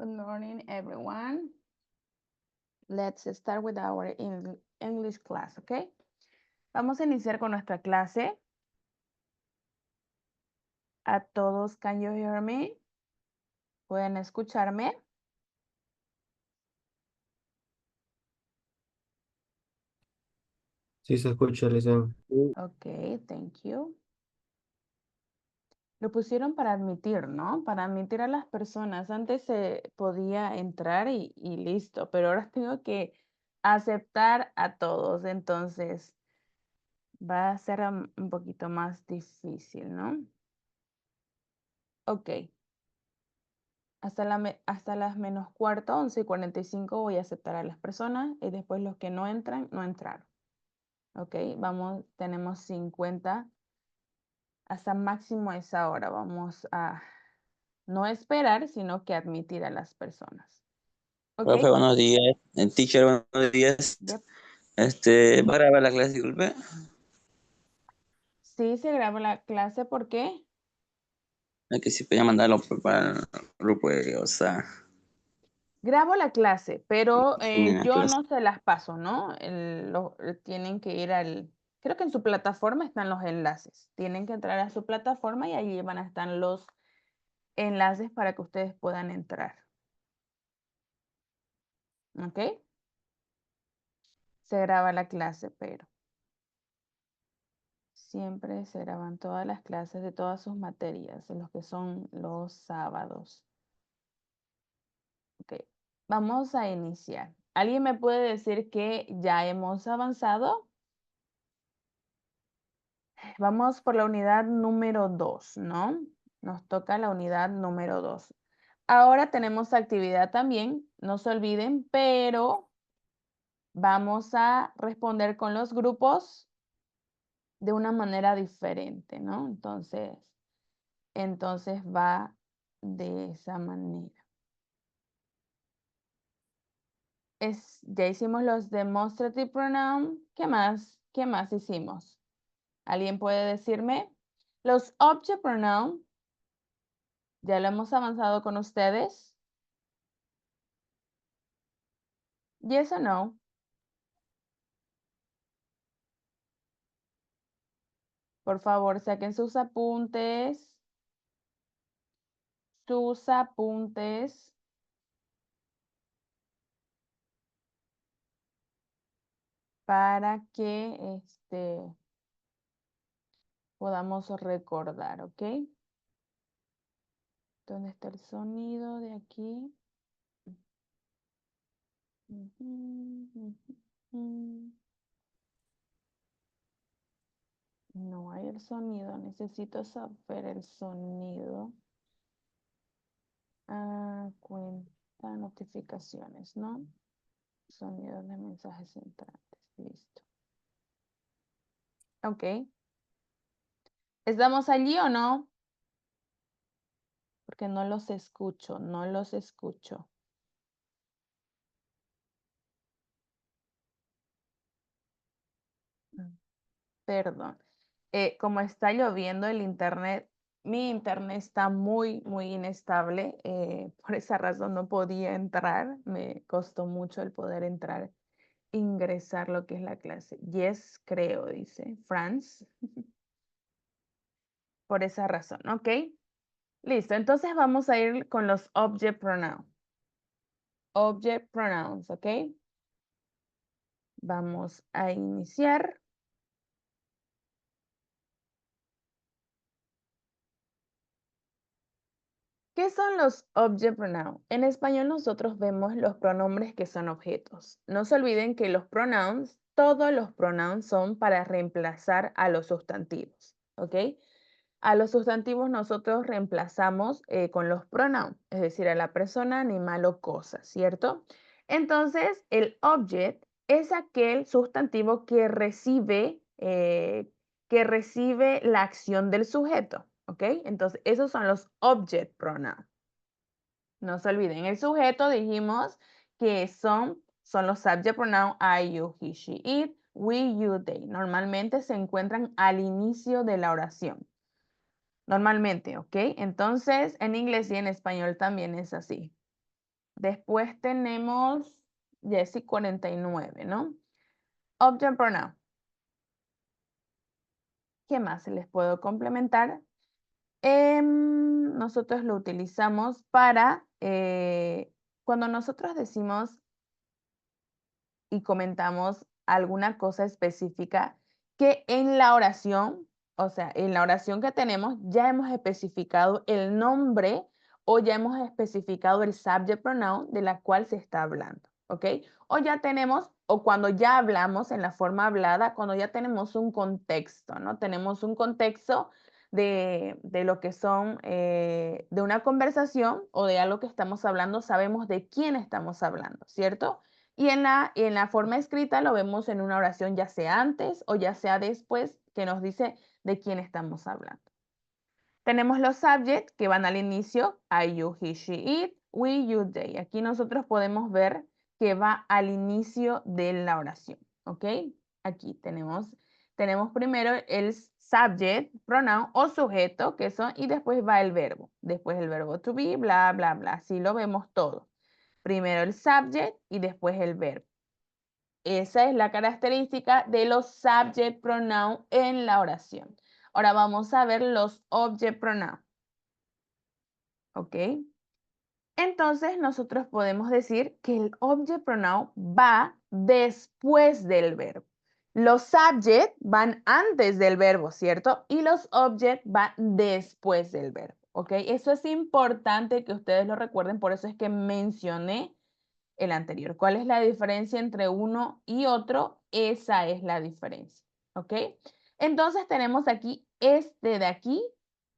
Good morning, everyone. Let's start with our English class, okay? Vamos a iniciar con nuestra clase. A todos, can you hear me? ¿Pueden escucharme? Sí, se escucha, Licen. Okay, thank you. Lo pusieron para admitir, ¿no? Para admitir a las personas. Antes se podía entrar y listo, pero ahora tengo que aceptar a todos. Entonces, va a ser un poquito más difícil, ¿no? Ok. Hasta las menos cuarto, 11:45, voy a aceptar a las personas y después los que no entran, no entraron. Ok, vamos, tenemos 50 hasta máximo esa hora. Vamos a no esperar, sino que admitir a las personas. Ok, Profe, buenos días. Teacher, buenos días. yep. ¿Va a grabar la clase, disculpe? Sí, se graba la clase, ¿por qué? Es que si podía mandarlo para el grupo o sea, Grabo la clase, pero en la yo clase. no se las paso, ¿no? Tienen que ir creo que en su plataforma están los enlaces. Tienen que entrar a su plataforma y allí van a estar los enlaces para que ustedes puedan entrar. ¿Ok? Se graba la clase, pero siempre se graban todas las clases de todas sus materias, los que son los sábados. Ok, vamos a iniciar. ¿Alguien me puede decir que ya hemos avanzado? Vamos por la unidad número 2, ¿no? Nos toca la unidad número 2. Ahora tenemos actividad también, no se olviden, pero vamos a responder con los grupos de una manera diferente, ¿no? Entonces va de esa manera. Ya hicimos los demonstrative pronoun. ¿Qué más? ¿Qué más hicimos? ¿Alguien puede decirme? Los object pronoun. ¿Ya lo hemos avanzado con ustedes? Yes or no? Por favor, saquen sus apuntes. Sus apuntes. Para que podamos recordar, ¿ok? ¿Dónde está el sonido de aquí? No hay el sonido, necesito saber el sonido. Cuenta notificaciones, ¿no? Sonido de mensajes entrantes, listo. Ok. ¿Estamos allí o no? Porque no los escucho, no los escucho. Perdón. Como está lloviendo el internet, mi internet está muy, muy inestable. Por esa razón no podía entrar. Me costó mucho el poder entrar, ingresar lo que es la clase. Yes, creo, dice Franz. Por esa razón, ¿ok? Listo, entonces vamos a ir con los object pronouns. Object pronouns, ¿ok? Vamos a iniciar. ¿Qué son los object pronouns? En español nosotros vemos los pronombres que son objetos. No se olviden que los pronouns, todos los pronouns son para reemplazar a los sustantivos, ¿ok? A los sustantivos nosotros reemplazamos con los pronouns, es decir, a la persona, animal o cosa, ¿cierto? Entonces, el object es aquel sustantivo que recibe la acción del sujeto, ¿ok? Entonces, esos son los object pronouns. No se olviden, el sujeto dijimos que son los subject pronouns I, you, he, she, it, we, you, they. Normalmente se encuentran al inicio de la oración. Normalmente, ¿ok? Entonces, en inglés y en español también es así. Después tenemos Jessie 49, ¿no? Object pronoun. ¿Qué más les puedo complementar? Nosotros lo utilizamos para cuando nosotros decimos y comentamos alguna cosa específica que en la oración, o sea, en la oración que tenemos, ya hemos especificado el nombre o ya hemos especificado el subject pronoun de la cual se está hablando, ¿ok? O ya tenemos, o cuando ya hablamos en la forma hablada, cuando ya tenemos un contexto, ¿no? Tenemos un contexto de lo que son, de una conversación o de algo que estamos hablando, sabemos de quién estamos hablando, ¿cierto? Y en la forma escrita lo vemos en una oración ya sea antes o ya sea después que nos dice de quién estamos hablando. Tenemos los subjects que van al inicio, I, you, he, she, it, we, you, they. Aquí nosotros podemos ver que va al inicio de la oración, ¿ok? Aquí tenemos primero el subject, pronoun o sujeto, que son, y después va el verbo. Después el verbo to be, bla, bla, bla. Así lo vemos todo. Primero el subject y después el verbo. Esa es la característica de los subject pronoun en la oración. Ahora vamos a ver los object pronoun. ¿Ok? Entonces nosotros podemos decir que el object pronoun va después del verbo. Los subject van antes del verbo, ¿cierto? Y los object van después del verbo. ¿Ok? Eso es importante que ustedes lo recuerden, por eso es que mencioné el anterior. ¿Cuál es la diferencia entre uno y otro? Esa es la diferencia, ¿ok? Entonces tenemos aquí, este de aquí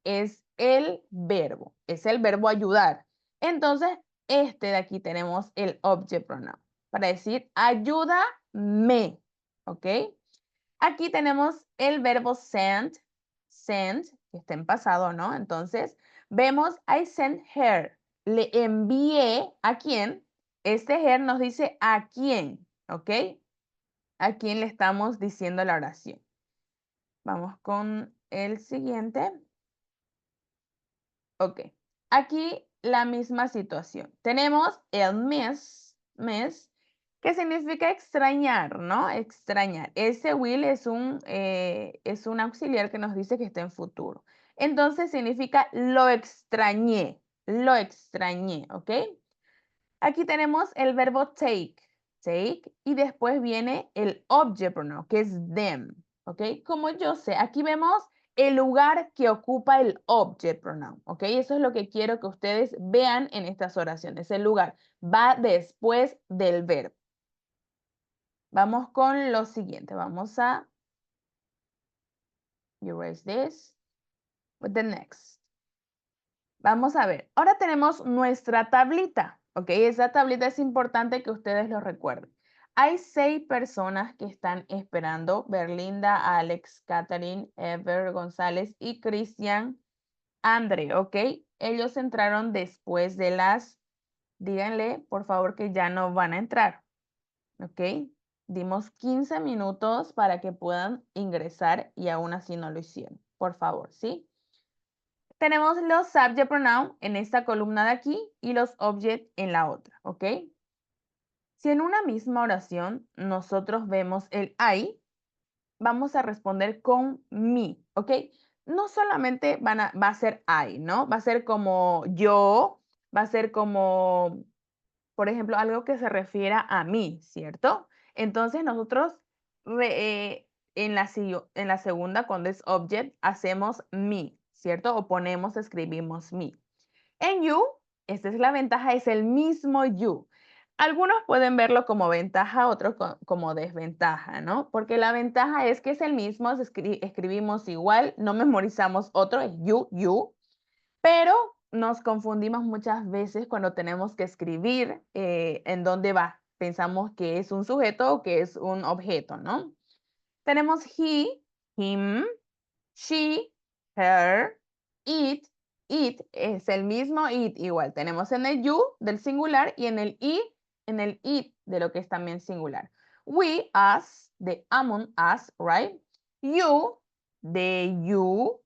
es el verbo ayudar. Entonces, este de aquí tenemos el object pronoun para decir ayúdame, ¿ok? Aquí tenemos el verbo send, que está en pasado, ¿no? Entonces, vemos I sent her, le envié, ¿a quién? Este her nos dice a quién, ¿ok? A quién le estamos diciendo la oración. Vamos con el siguiente. Ok. Aquí la misma situación. Tenemos el miss, que significa extrañar, ¿no? Extrañar. Ese will es un auxiliar que nos dice que está en futuro. Entonces significa lo extrañé, ¿ok? Aquí tenemos el verbo take, y después viene el object pronoun, que es them, ¿ok? Como yo sé, aquí vemos el lugar que ocupa el object pronoun, ¿ok? Eso es lo que quiero que ustedes vean en estas oraciones. El lugar va después del verbo. Vamos con lo siguiente. Vamos a erase this with the next. Vamos a ver. Ahora tenemos nuestra tablita, ¿ok? Esa tablita es importante que ustedes lo recuerden. Hay 6 personas que están esperando. Berlinda, Alex, Catherine, Ever, González y Cristian Andre, ¿ok? Ellos entraron después de las... Díganle, por favor, que ya no van a entrar, ¿ok? Dimos 15 minutos para que puedan ingresar y aún así no lo hicieron. Por favor, ¿sí? Tenemos los subject pronoun en esta columna de aquí y los object en la otra, ¿ok? Si en una misma oración nosotros vemos el I, vamos a responder con me, ¿ok? No solamente va a ser I, ¿no? Va a ser como yo, va a ser como, por ejemplo, algo que se refiera a mí, ¿cierto? Entonces nosotros en la segunda, cuando es object, hacemos me, ¿cierto? O ponemos, escribimos me. En you, esta es la ventaja, es el mismo you. Algunos pueden verlo como ventaja, otros como desventaja, ¿no? Porque la ventaja es que es el mismo, escribimos igual, no memorizamos otro, es you, pero nos confundimos muchas veces cuando tenemos que escribir en dónde va. Pensamos que es un sujeto o que es un objeto, ¿no? Tenemos he, him, she, her, it es el mismo it igual. Tenemos en el you del singular y en el it de lo que es también singular. We, us, de among us, right? You, de you,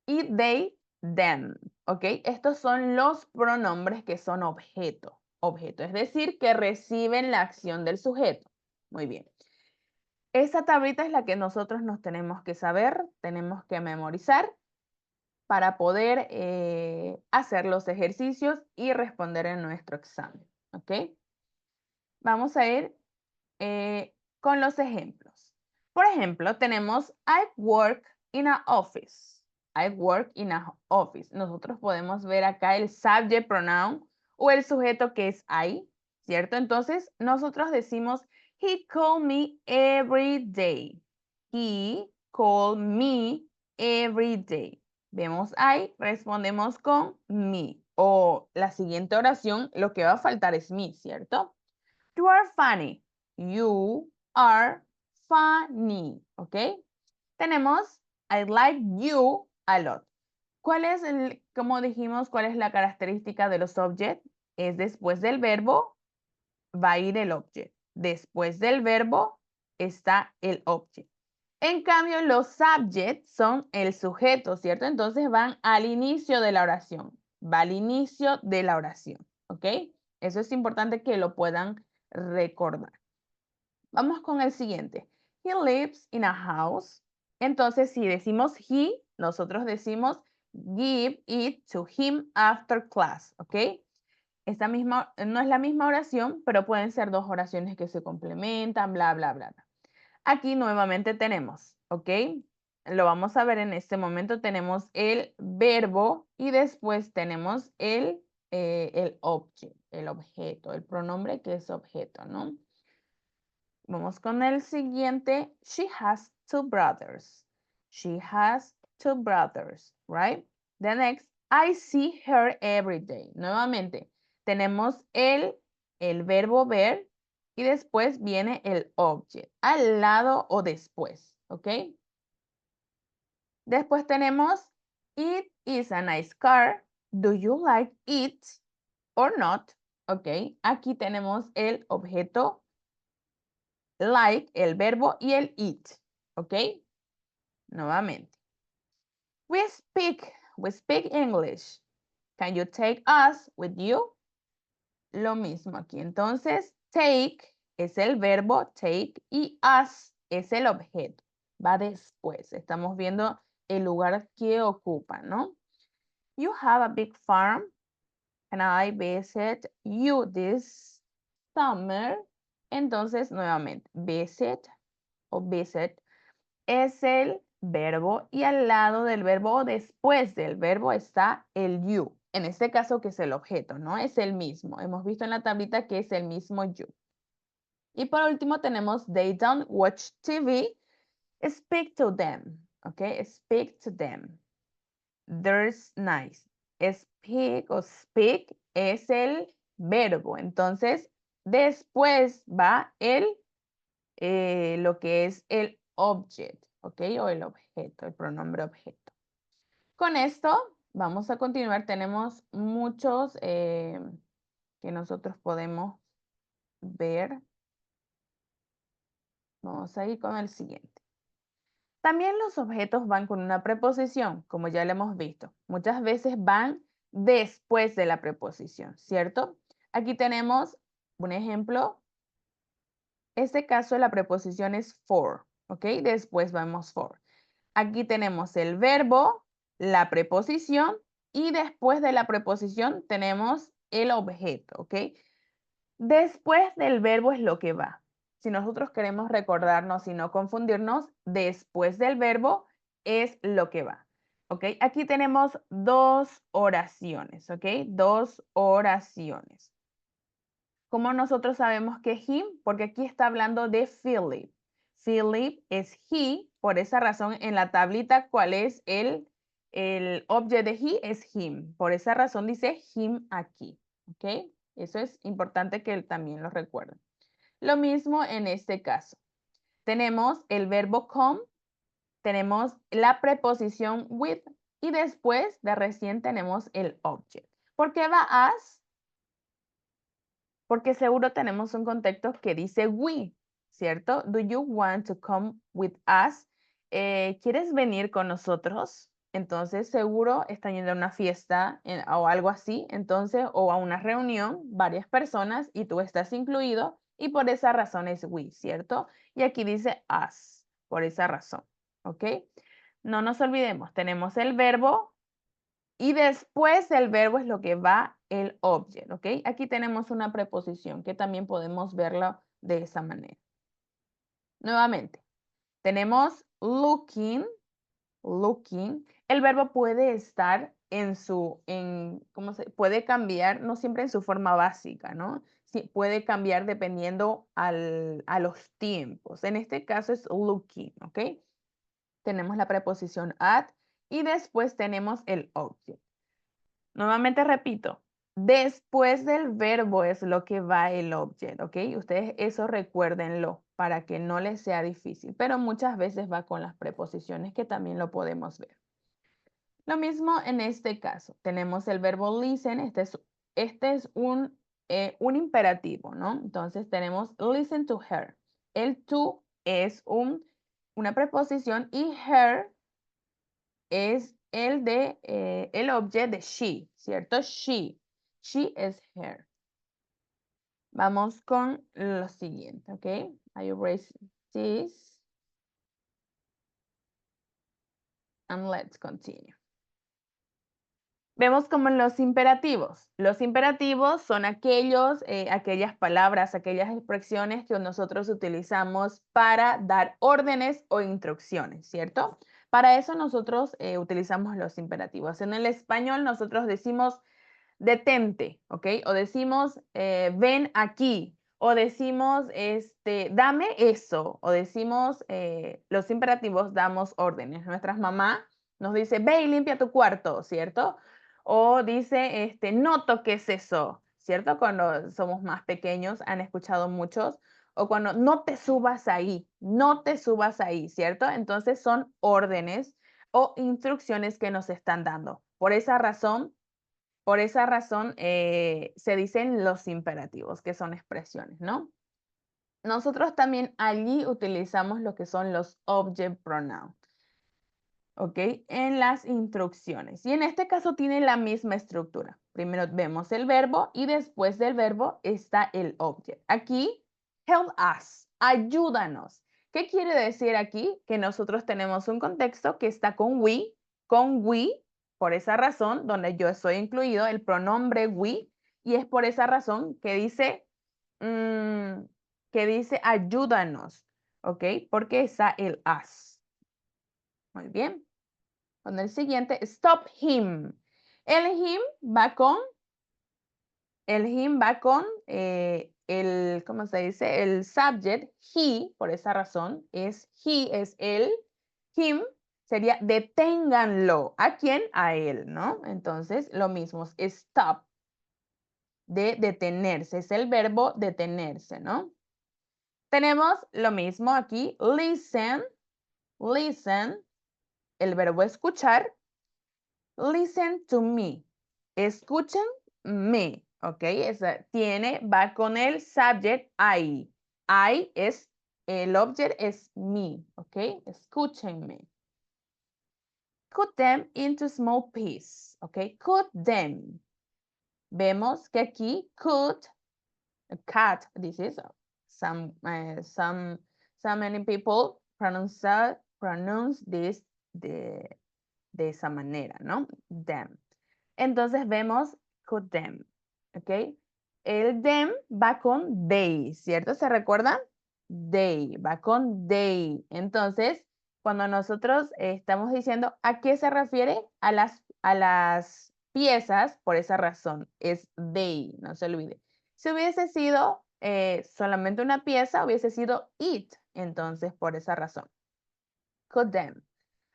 y they, them. ¿Ok? Estos son los pronombres que son objeto. objeto, es decir, que reciben la acción del sujeto. Muy bien. Esta tablita es la que nosotros nos tenemos que saber, tenemos que memorizar para poder hacer los ejercicios y responder en nuestro examen. ¿Ok? Vamos a ir con los ejemplos. Por ejemplo, tenemos I work in an office. I work in an office. Nosotros podemos ver acá el subject pronoun o el sujeto que es I, ¿cierto? Entonces, nosotros decimos he called me every day. He called me every day. Vemos I, respondemos con me. O la siguiente oración, lo que va a faltar es me, ¿cierto? You are funny. You are funny. ¿Ok? Tenemos I like you a lot. ¿Cuál es como dijimos, cuál es la característica de los objects? Es después del verbo va a ir el object. Después del verbo está el object. En cambio, los subjects son el sujeto, ¿cierto? Entonces van al inicio de la oración. Va al inicio de la oración. ¿Ok? Eso es importante que lo puedan recordar. Vamos con el siguiente. He lives in a house. Entonces, si decimos he, nosotros decimos give it to him after class, ¿ok? Esta misma, no es la misma oración, pero pueden ser dos oraciones que se complementan, bla, bla, bla, bla. Aquí nuevamente tenemos, ¿ok? Lo vamos a ver en este momento. Tenemos el verbo y después tenemos el object, el objeto, el pronombre que es objeto, ¿no? Vamos con el siguiente. She has two brothers. She has two brothers, right? The next, I see her every day. Nuevamente, tenemos el verbo ver y después viene el object, al lado o después, ¿ok? Después tenemos, it is a nice car. Do you like it or not? ¿Ok? Aquí tenemos el objeto like, el verbo y el it. ¿Ok? Nuevamente. We speak English. Can you take us with you? Lo mismo aquí. Entonces, take es el verbo take y us es el objeto. Va después. Estamos viendo el lugar que ocupa, ¿no? You have a big farm. Can I visit you this summer? Entonces, nuevamente, visit o visit es el verbo y al lado del verbo o después del verbo está el you. En este caso que es el objeto, ¿no? Es el mismo. Hemos visto en la tablita que es el mismo you. Y por último tenemos they don't watch TV. Speak to them. ¿Ok? Speak to them. There's nice. Speak o speak es el verbo. Entonces, después va lo que es el object, ¿ok? O el objeto, el pronombre objeto. Con esto vamos a continuar. Tenemos muchos que nosotros podemos ver. Vamos a ir con el siguiente. También los objetos van con una preposición, como ya lo hemos visto. Muchas veces van después de la preposición, ¿cierto? Aquí tenemos un ejemplo. Este caso la preposición es for, ¿ok? Después vamos for. Aquí tenemos el verbo, la preposición y después de la preposición tenemos el objeto, ¿ok? Después del verbo es lo que va. Si nosotros queremos recordarnos y no confundirnos, después del verbo es lo que va, ¿ok? Aquí tenemos dos oraciones, ¿ok? Dos oraciones. ¿Cómo nosotros sabemos que him? Porque aquí está hablando de Philip. Philip es he, por esa razón en la tablita, ¿cuál es el object de he? Es him. Por esa razón dice him aquí, ¿ok? Eso es importante que también lo recuerden. Lo mismo en este caso. Tenemos el verbo come, tenemos la preposición with y después de recién tenemos el object. ¿Por qué va as? Porque seguro tenemos un contexto que dice we, ¿cierto? Do you want to come with us? ¿Quieres venir con nosotros? entonces seguro están yendo a una fiesta o algo así, entonces, o a una reunión, varias personas, y tú estás incluido, y por esa razón es we, ¿cierto? Y aquí dice us, por esa razón, ¿ok? No nos olvidemos, tenemos el verbo, y después del verbo es lo que va el object, ¿ok? Aquí tenemos una preposición que también podemos verlo de esa manera. Nuevamente, tenemos looking, looking. El verbo puede estar puede cambiar, no siempre en su forma básica, ¿no? Sí, puede cambiar dependiendo a los tiempos. En este caso es looking, ¿ok? Tenemos la preposición at y después tenemos el object. Nuevamente repito, después del verbo es lo que va el object, ¿ok? Ustedes eso recuérdenlo para que no les sea difícil, pero muchas veces va con las preposiciones que también lo podemos ver. Lo mismo en este caso, tenemos el verbo listen, este es un imperativo, ¿no? Entonces tenemos listen to her. El to es una preposición y her es el objeto de she, ¿cierto? She es her. Vamos con lo siguiente, ¿ok? I erase this. And let's continue. Vemos como los imperativos. Los imperativos son aquellas palabras, aquellas expresiones que nosotros utilizamos para dar órdenes o instrucciones, ¿cierto? Para eso nosotros utilizamos los imperativos. En el español nosotros decimos detente, ¿ok? O decimos ven aquí, o decimos dame eso, o decimos los imperativos damos órdenes. Nuestras mamás nos dice ve y limpia tu cuarto, ¿cierto? O dice no toques eso, ¿cierto? Cuando somos más pequeños han escuchado muchos. O cuando no te subas ahí, no te subas ahí, ¿cierto? Entonces son órdenes o instrucciones que nos están dando. Por esa razón se dicen los imperativos, que son expresiones, ¿no? Nosotros también allí utilizamos lo que son los object pronouns, ¿ok? En las instrucciones. Y en este caso tiene la misma estructura. Primero vemos el verbo y después del verbo está el object. Aquí, help us, ayúdanos. ¿Qué quiere decir aquí? Que nosotros tenemos un contexto que está con we, por esa razón, donde yo estoy incluido, el pronombre we, y es por esa razón que dice ayúdanos, ¿ok? Porque está el us. Muy bien. Con el siguiente, stop him. El him va con, ¿cómo se dice? El subject, he, por esa razón, es él. Him sería deténganlo. ¿A quién? A él, ¿no? Entonces, lo mismo, stop, de detenerse, es el verbo detenerse, ¿no? Tenemos lo mismo aquí, listen, el verbo escuchar. Listen to me. Escúchenme, ¿ok? Va con el subject I. El object es me, ¿ok? Escúchenme. Cut them into small pieces, ¿ok? Cut them. Vemos que aquí cut, this is some many people pronounce this de esa manera, ¿no? Them. Entonces vemos cut them, ¿ok? El them va con they, ¿cierto? ¿Se recuerdan? They, va con they. Entonces, cuando nosotros estamos diciendo a qué se refiere, a las piezas, por esa razón, es they, no se olvide. Si hubiese sido solamente una pieza, hubiese sido it, entonces por esa razón. Cut them.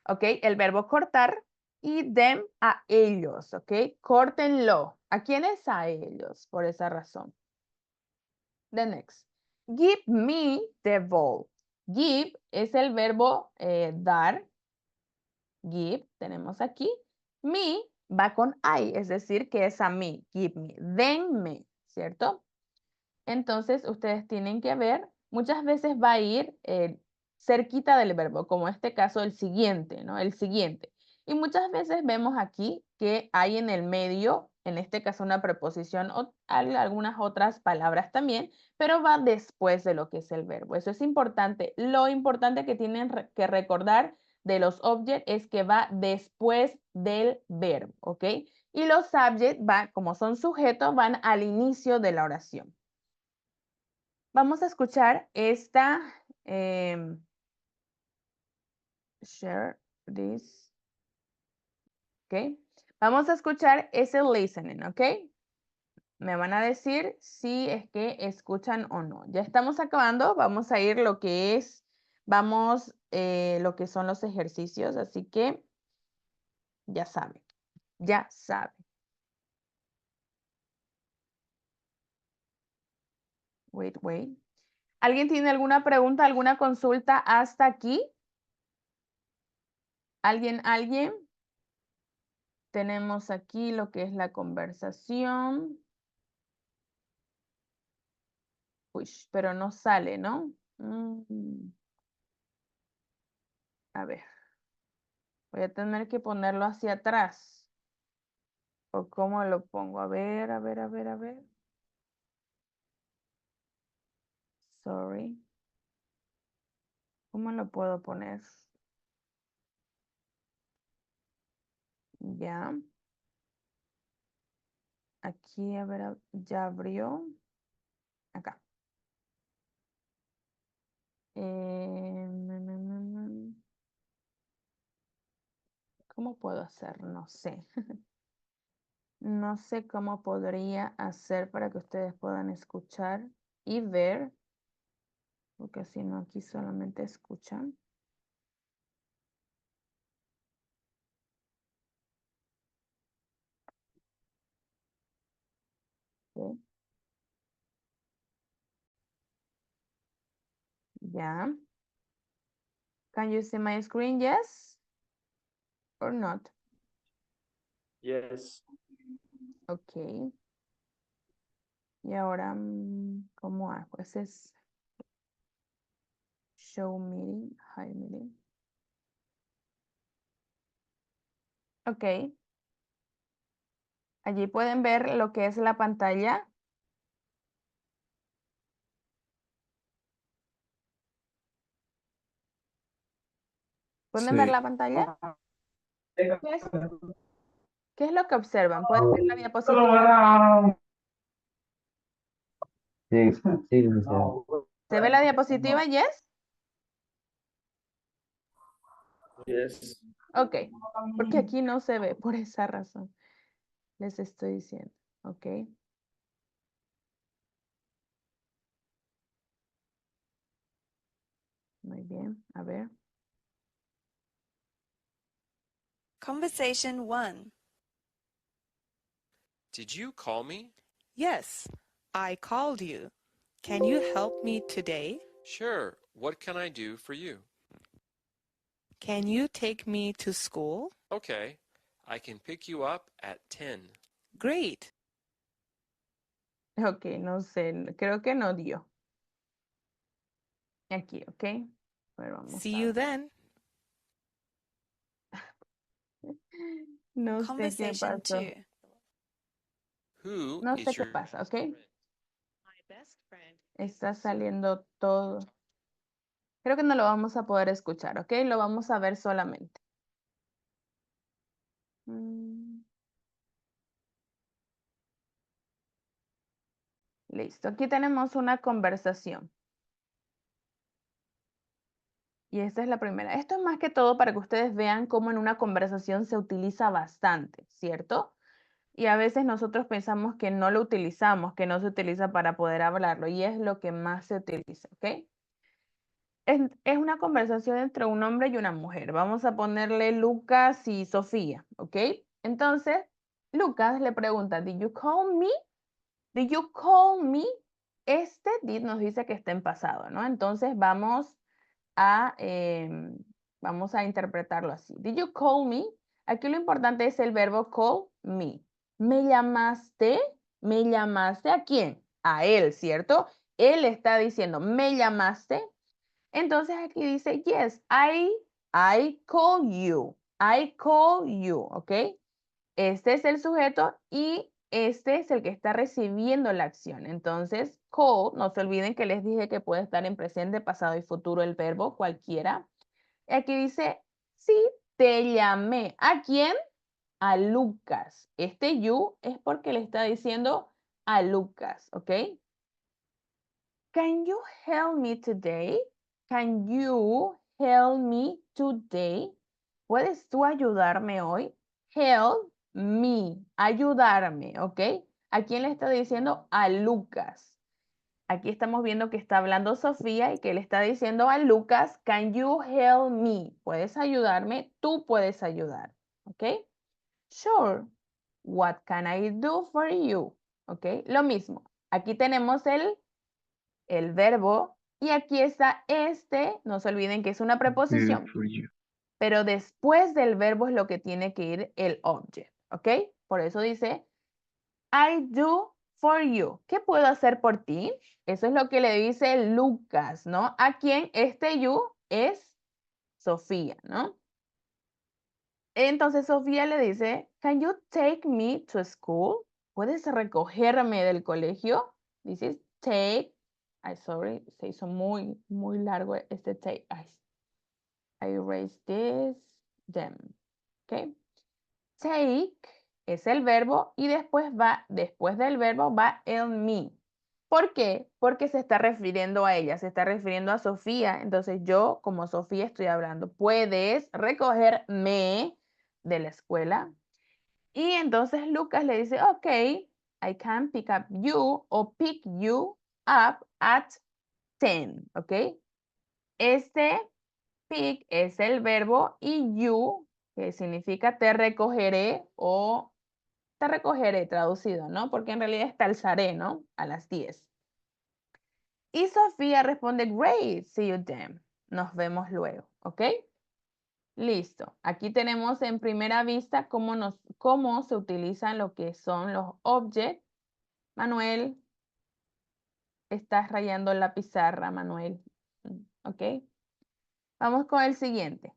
¿Ok? El verbo cortar y them a ellos, ¿ok? Córtenlo. ¿A quiénes? A ellos, por esa razón. The next. Give me the ball. Give es el verbo dar. Give, tenemos aquí. Me va con I, es decir, que es a mí. Give me. Denme, ¿cierto? Entonces, ustedes tienen que ver, muchas veces va a ir cerquita del verbo, como en este caso el siguiente, ¿no? El siguiente. Y muchas veces vemos aquí que hay en el medio, en este caso una preposición o algunas otras palabras también, pero va después de lo que es el verbo. Eso es importante. Lo importante que tienen que recordar de los objects es que va después del verbo, ¿ok? Y los subjects van, como son sujetos, van al inicio de la oración. Vamos a escuchar esta, share this, ¿ok? Vamos a escuchar ese listening, ¿ok? Me van a decir si es que escuchan o no. Ya estamos acabando, vamos a ir lo que es, vamos, lo que son los ejercicios, así que ya saben, ya saben. Wait. ¿Alguien tiene alguna pregunta, alguna consulta hasta aquí? ¿Alguien? Tenemos aquí lo que es la conversación. Uy, pero no sale, ¿no? A ver. Voy a tener que ponerlo hacia atrás. ¿O cómo lo pongo? A ver. Sorry. ¿Cómo lo puedo poner? Ya. Aquí, a ver, ya abrió. Acá. ¿Cómo puedo hacer? No sé. No sé cómo podría hacer para que ustedes puedan escuchar y ver. Porque si no, aquí solamente escuchan. ¿Sí? Ya. Can you see my screen? Yes or not? Yes. Ok. Y ahora, ¿cómo hago? Ese es show meeting, hide meeting. Ok. Allí pueden ver lo que es la pantalla. ¿Pueden ver Sí. la pantalla? ¿Qué es lo que observan? ¿Pueden ver la diapositiva? Sí, sí, licenciado. ¿Se ve la diapositiva? Yes. Yes. Ok. Porque aquí no se ve, por esa razón. Les estoy diciendo. Ok. Muy bien. A ver. Conversation 1. Did you call me? Yes, I called you. Can you help me today? Sure. What can I do for you? Can you take me to school? Okay. I can pick you up at 10. Great. Ok, no sé. Creo que no dio. Aquí, ok. A ver, vamos See a you ver. then. No sé qué Conversation pasó. 2. Who No sé is qué your pasa, ¿ok? friend? My best friend. Está saliendo todo. Creo que no lo vamos a poder escuchar, ¿ok? Lo vamos a ver solamente. Listo. Aquí tenemos una conversación. Y esta es la primera. Esto es más que todo para que ustedes vean cómo en una conversación se utiliza bastante, ¿cierto? Y a veces nosotros pensamos que no lo utilizamos, que no se utiliza para poder hablarlo, y es lo que más se utiliza, ¿ok? Es una conversación entre un hombre y una mujer. Vamos a ponerle Lucas y Sofía, ¿ok? Entonces, Lucas le pregunta, ¿Did you call me? ¿Did you call me? Este did nos dice que está en pasado, ¿no? Entonces vamos a interpretarlo así. Did you call me? Aquí lo importante es el verbo call me. ¿Me llamaste? ¿Me llamaste a quién? A él, ¿cierto? Él está diciendo, ¿me llamaste? Entonces aquí dice, yes, I call you. I call you, ¿ok? Este es el sujeto y este es el que está recibiendo la acción. Entonces, call, no se olviden que les dije que puede estar en presente, pasado y futuro el verbo, cualquiera. Y aquí dice, sí, te llamé. ¿A quién? A Lucas. Este you es porque le está diciendo a Lucas, ¿ok? Can you help me today? Can you help me today? ¿Puedes tú ayudarme hoy? Help me, ayudarme, ¿ok? ¿A quién le está diciendo? A Lucas. Aquí estamos viendo que está hablando Sofía y que le está diciendo a Lucas, can you help me? ¿Puedes ayudarme? Tú puedes ayudar, ¿ok? Sure. What can I do for you? ¿Ok? Lo mismo. Aquí tenemos el verbo y aquí está este. No se olviden que es una preposición. Pero después del verbo es lo que tiene que ir el object. ¿Ok? Por eso dice, I do for you. ¿Qué puedo hacer por ti? Eso es lo que le dice Lucas, ¿no? A quien este you es Sofía, ¿no? Entonces Sofía le dice, can you take me to school? ¿Puedes recogerme del colegio? Dices take. Ay, sorry, se hizo muy largo este take. I erase this, them. ¿Ok? Take es el verbo y después del verbo va el me. ¿Por qué? Porque se está refiriendo a ella, se está refiriendo a Sofía. Entonces yo, como Sofía, estoy hablando. Puedes recogerme de la escuela. Y entonces Lucas le dice, ok, I can pick up you o pick you up at 10, ¿ok? Este pick es el verbo y you, que significa te recogeré o te recogeré traducido, ¿no? Porque en realidad es te alzaré, ¿no? A las 10. Y Sofía responde, great, see you then. Nos vemos luego, ¿ok? Listo. Aquí tenemos en primera vista cómo se utilizan lo que son los objects. Manuel, estás rayando la pizarra, Manuel. ¿Ok? Vamos con el siguiente.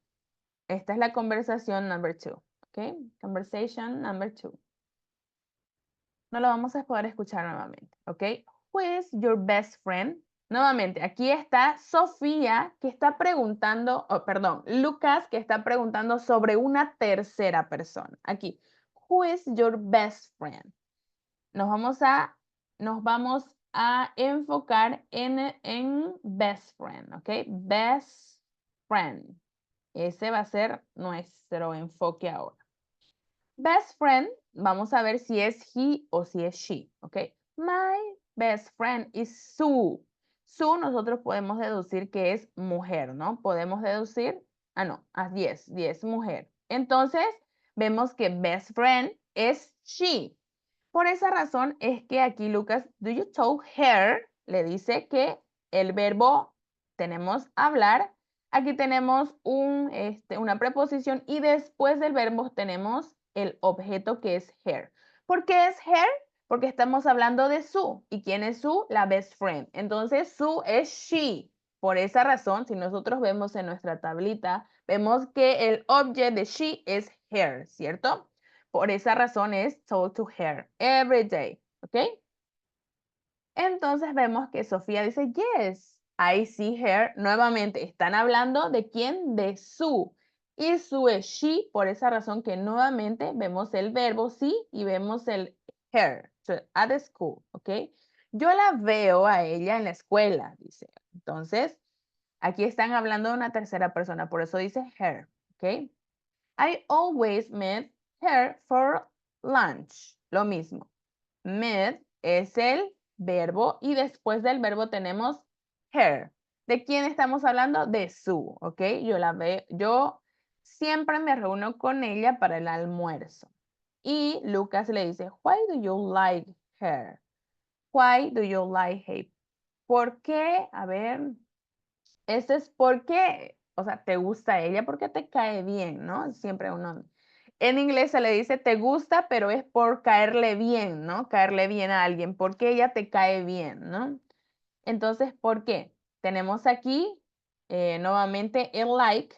Esta es la conversación number 2. ¿Ok? Conversation number 2. No lo vamos a poder escuchar nuevamente. ¿Ok? Who is your best friend? Nuevamente, aquí está Sofía que está preguntando, Lucas que está preguntando sobre una tercera persona. Aquí, who is your best friend? Nos vamos a enfocar en best friend, ¿ok? Best friend. Ese va a ser nuestro enfoque ahora. Best friend, vamos a ver si es he o si es she, ¿ok? My best friend is Sue. Sue nosotros podemos deducir que es mujer, ¿no? Podemos deducir, yes, mujer. Entonces, vemos que best friend es she. Por esa razón es que aquí Lucas, do you tell her? Le dice que el verbo tenemos hablar. Aquí tenemos una preposición y después del verbo tenemos el objeto que es her. ¿Por qué es her? Porque estamos hablando de Sue. ¿Y quién es Sue? La best friend. Entonces Sue es she. Por esa razón, si nosotros vemos en nuestra tablita, vemos que el objeto de she es her, ¿cierto? Por esa razón es told to her every day, ¿ok? Entonces vemos que Sofía dice, yes, I see her. Nuevamente, están hablando de quién, de Sue. Y Sue es she, por esa razón que nuevamente vemos el verbo sí y vemos el her, so, at the school, ¿ok? Yo la veo a ella en la escuela, dice. Entonces, aquí están hablando de una tercera persona, por eso dice her, ¿ok? I always meet her for lunch. Lo mismo. Meet es el verbo y después del verbo tenemos her. ¿De quién estamos hablando? De Sue, ¿ok? Yo siempre me reúno con ella para el almuerzo. Y Lucas le dice, why do you like her? Why do you like her? ¿Por qué? A ver, eso es porque, o sea, te gusta ella porque te cae bien, ¿no? Siempre uno, en inglés se le dice te gusta, pero es por caerle bien, ¿no? Caerle bien a alguien, porque ella te cae bien, ¿no? Entonces, ¿por qué? Tenemos aquí nuevamente el like.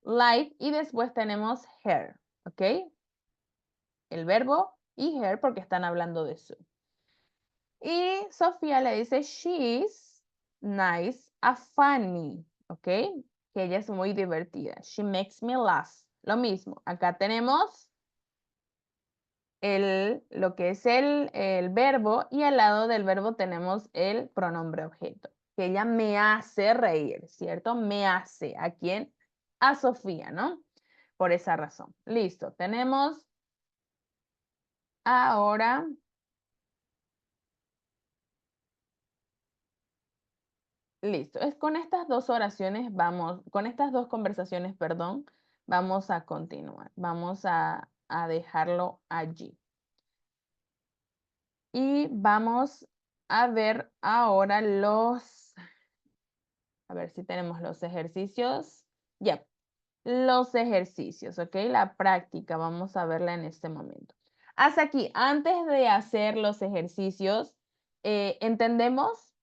life y después tenemos her, ¿ok? El verbo y her porque están hablando de su. Y Sofía le dice, she's nice a funny, ¿ok? Que ella es muy divertida. She makes me laugh. Lo mismo, acá tenemos lo que es el verbo y al lado del verbo tenemos el pronombre objeto. Que ella me hace reír, ¿cierto? Me hace. ¿A quién? A Sofía, ¿no? Por esa razón. Listo. Tenemos ahora... Listo. Es con estas dos oraciones con estas dos conversaciones, perdón, vamos a continuar. Vamos a dejarlo allí. Y vamos a ver ahora a ver si tenemos los ejercicios. Ya, los ejercicios, ¿ok? La práctica, vamos a verla en este momento. Hasta aquí, antes de hacer los ejercicios, ¿entendemos?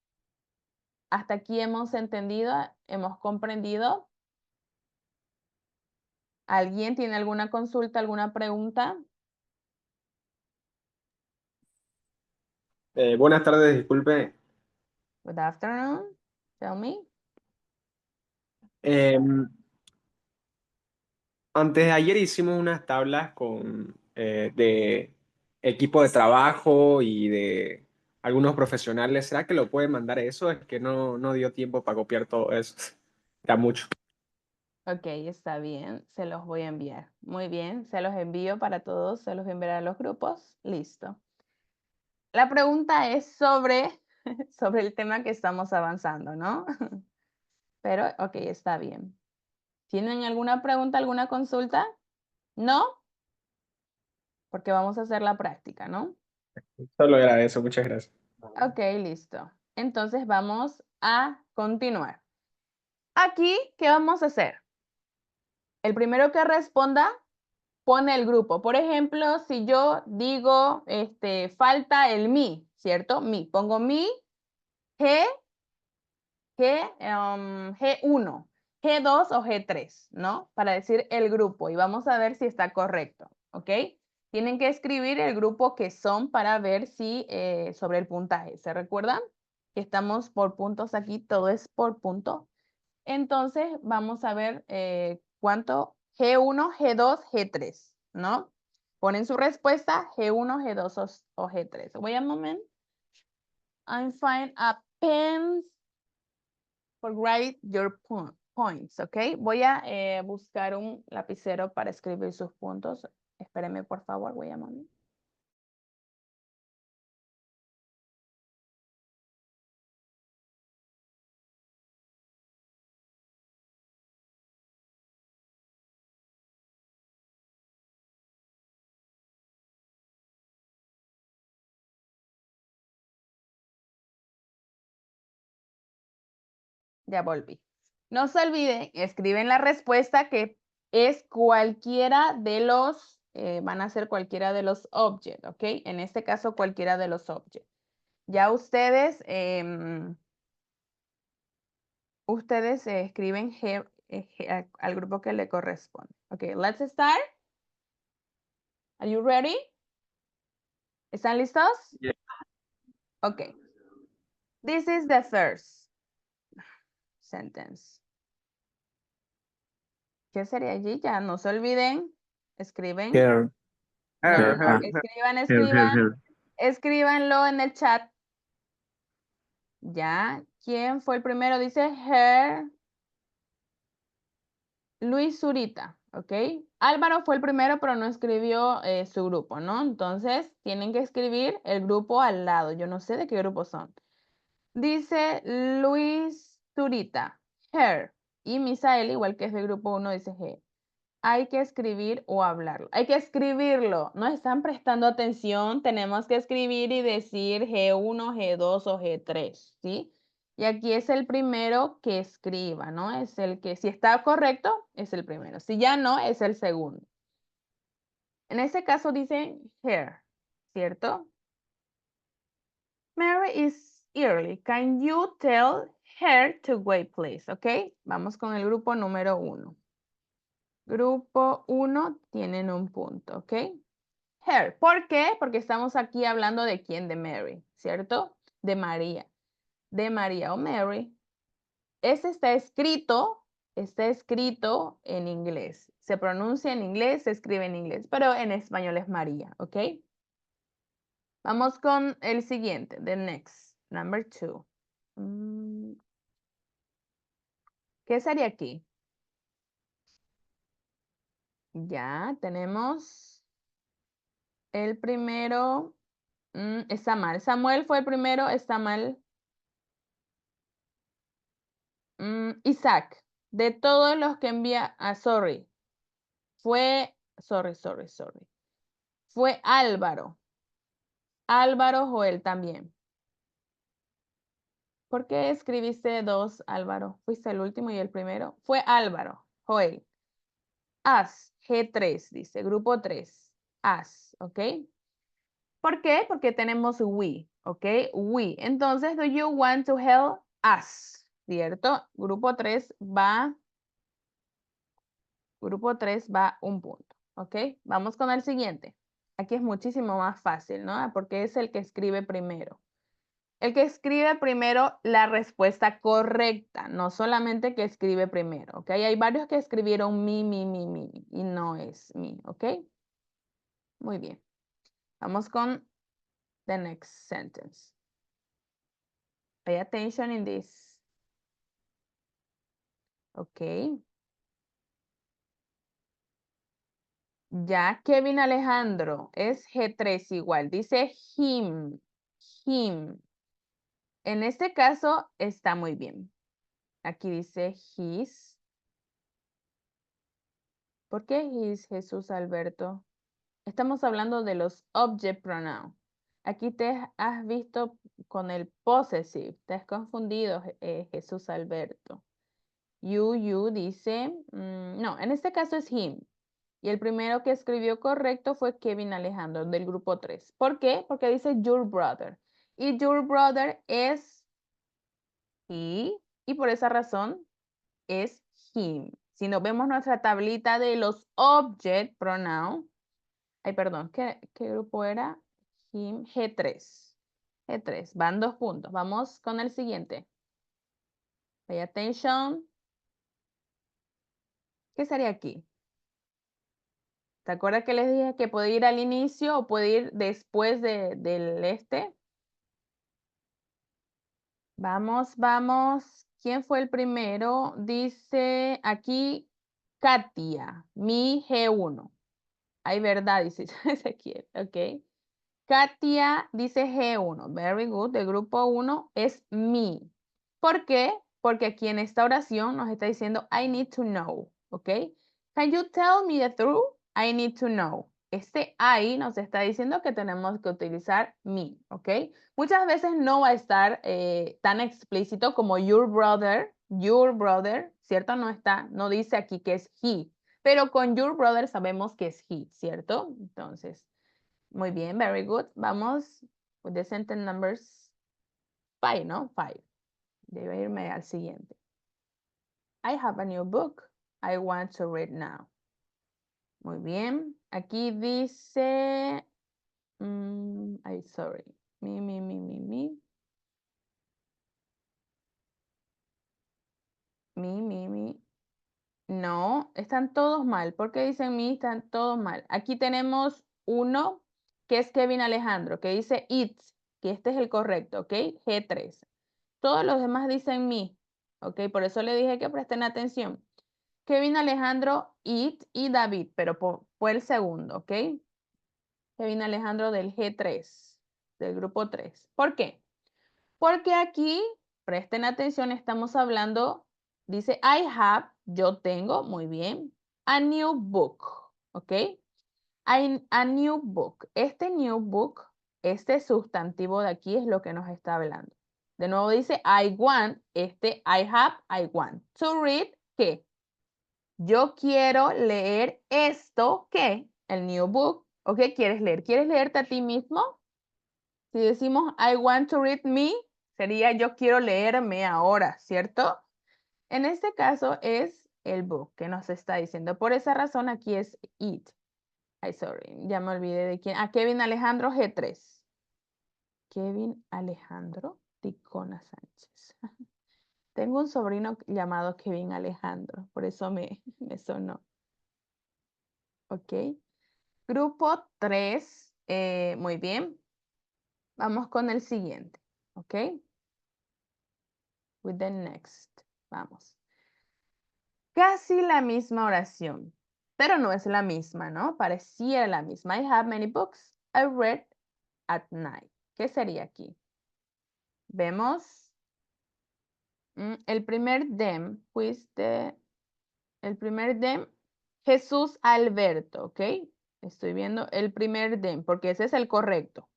Hasta aquí hemos entendido, hemos comprendido. ¿Alguien tiene alguna consulta, alguna pregunta? Buenas tardes, disculpe. Good afternoon. Tell me. Em, Antes de ayer hicimos unas tablas de equipo de trabajo y de algunos profesionales. ¿Será que lo puede mandar eso? Es que no dio tiempo para copiar todo eso. Era mucho. Ok, está bien. Se los voy a enviar. Muy bien. Se los envío para todos. Se los enviaré a los grupos. Listo. La pregunta es sobre el tema que estamos avanzando, ¿no? Pero, ok, está bien. ¿Tienen alguna pregunta, alguna consulta? ¿No? Porque vamos a hacer la práctica, ¿no? Solo era eso, muchas gracias. Ok, listo. Entonces vamos a continuar. Aquí, ¿qué vamos a hacer? El primero que responda pone el grupo. Por ejemplo, si yo digo, falta el mi, ¿cierto? Mi. Pongo mi, G, G1, G2 o G3, ¿no? Para decir el grupo y vamos a ver si está correcto, ¿ok? Tienen que escribir el grupo que son para ver si sobre el puntaje. ¿Se recuerdan? Que estamos por puntos aquí, todo es por punto. Entonces, vamos a ver cuánto G1, G2, G3, ¿no? Ponen su respuesta G1, G2 o G3. Wait a moment. I'm find a pen for write your points, ¿ok? Voy a buscar un lapicero para escribir sus puntos. Espéreme, por favor. Wait a moment. Ya volví. No se olviden, escriben la respuesta que es cualquiera de los, van a ser cualquiera de los objects, ¿ok? En este caso, cualquiera de los objects. Ya ustedes, escriben al grupo que le corresponde. Ok, let's start. Are you ready? ¿Están listos? Yeah. Ok. This is the first sentence. ¿Qué sería allí? Ya no se olviden. Escriben. Here. No, Ah. escriban. Escríbanlo en el chat. Ya. ¿Quién fue el primero? Dice her. Luis Zurita, ¿ok? Álvaro fue el primero, pero no escribió su grupo, ¿no? Entonces, tienen que escribir el grupo al lado. Yo no sé de qué grupo son. Dice Luis Zurita, her. Y Misael, igual que es de grupo 1, dice he. Hay que escribir o hablarlo. Hay que escribirlo. No están prestando atención. Tenemos que escribir y decir G1, G2 o G3, ¿sí? Y aquí es el primero que escriba, ¿no? Es el que, si está correcto, es el primero. Si ya no, es el segundo. En este caso dice her, ¿cierto? Mary is early. Can you tell her to wait, please? ¿Ok? Vamos con el grupo número 1. Grupo 1 tienen un punto, ¿ok? Her. ¿Por qué? Porque estamos aquí hablando de quién, de Mary, ¿cierto? De María. De María o Mary. Este está escrito en inglés. Se pronuncia en inglés, se escribe en inglés, pero en español es María, ¿ok? Vamos con el siguiente, the next, number 2. ¿Qué sería aquí? Ya tenemos el primero. Está mal. Samuel fue el primero, está mal. Isaac, de todos los que envía, sorry. Fue, sorry. Fue Álvaro. Álvaro Joel también. ¿Por qué escribiste dos, Álvaro? Fuiste el último y el primero. Fue Álvaro Joel. As, G3, dice, grupo 3. As, ¿ok? ¿Por qué? Porque tenemos we, ¿ok? We. Entonces, do you want to help us? ¿Cierto? Grupo 3 va un punto, ¿ok? Vamos con el siguiente. Aquí es muchísimo más fácil, ¿no? Porque es el que escribe primero. El que escribe primero la respuesta correcta, no solamente que escribe primero, ¿ok? Hay varios que escribieron mi, y no es mi, ¿ok? Muy bien. Vamos con the next sentence. Pay attention in this. Ok. Ya, Kevin Alejandro es G3 igual. Dice him. En este caso está muy bien. Aquí dice his. ¿Por qué his, Jesús Alberto? Estamos hablando de los object pronouns. Aquí te has visto con el possessive. Te has confundido, Jesús Alberto. You dice, no, en este caso es him. Y el primero que escribió correcto fue Kevin Alejandro del grupo 3. ¿Por qué? Porque dice your brother. Y your brother es he. Y por esa razón es him. Si nos vemos nuestra tablita de los object pronouns. Ay, perdón, ¿qué grupo era? Him, G3. G3, van 2 puntos. Vamos con el siguiente. Pay attention. ¿Qué sería aquí? ¿Te acuerdas que les dije que puede ir al inicio o puede ir después del este? Vamos. ¿Quién fue el primero? Dice aquí Katia, mi G1. Hay verdad, dice Ezequiel, ok. Katia dice G1, very good, del grupo 1 es me. ¿Por qué? Porque aquí en esta oración nos está diciendo I need to know, ¿ok? Can you tell me the truth? I need to know. Este I nos está diciendo que tenemos que utilizar me, ¿ok? Muchas veces no va a estar tan explícito como your brother, ¿cierto? No dice aquí que es he, pero con your brother sabemos que es he, ¿cierto? Entonces, muy bien, very good. Vamos with the sentence numbers 5, ¿no? 5. Debe irme al siguiente. I have a new book. I want to read now. Muy bien. Aquí dice, I'm sorry. Me. No, están todos mal. ¿Por qué dicen me? Están todos mal. Aquí tenemos uno que es Kevin Alejandro, que dice it, que este es el correcto, ¿ok? G3. Todos los demás dicen me, ¿ok? Por eso le dije que presten atención. Kevin Alejandro, it y David, pero fue el segundo, ¿ok? Kevin Alejandro del G3, del grupo 3. ¿Por qué? Porque aquí, presten atención, estamos hablando, dice I have, yo tengo, muy bien, a new book, ¿ok? A new book. Este new book, este sustantivo de aquí es lo que nos está hablando. De nuevo dice I want, I have, I want. To read, ¿qué? Yo quiero leer esto, ¿qué? El new book. ¿O qué quieres leer? ¿Quieres leerte a ti mismo? Si decimos I want to read me, sería yo quiero leerme ahora, ¿cierto? En este caso es el book que nos está diciendo. Por esa razón aquí es it. Ay, sorry, ya me olvidé de quién. Kevin Alejandro G3. Kevin Alejandro Ticona Sánchez. Tengo un sobrino llamado Kevin Alejandro, por eso me sonó. Ok. Grupo 3, muy bien. Vamos con el siguiente, ok. With the next, vamos. Casi la misma oración, pero no es la misma, ¿no? Pareciera la misma. I have many books I read at night. ¿Qué sería aquí? Vemos el primer them, el primer them, Jesús Alberto, ¿ok? Estoy viendo el primer them, porque ese es el correcto.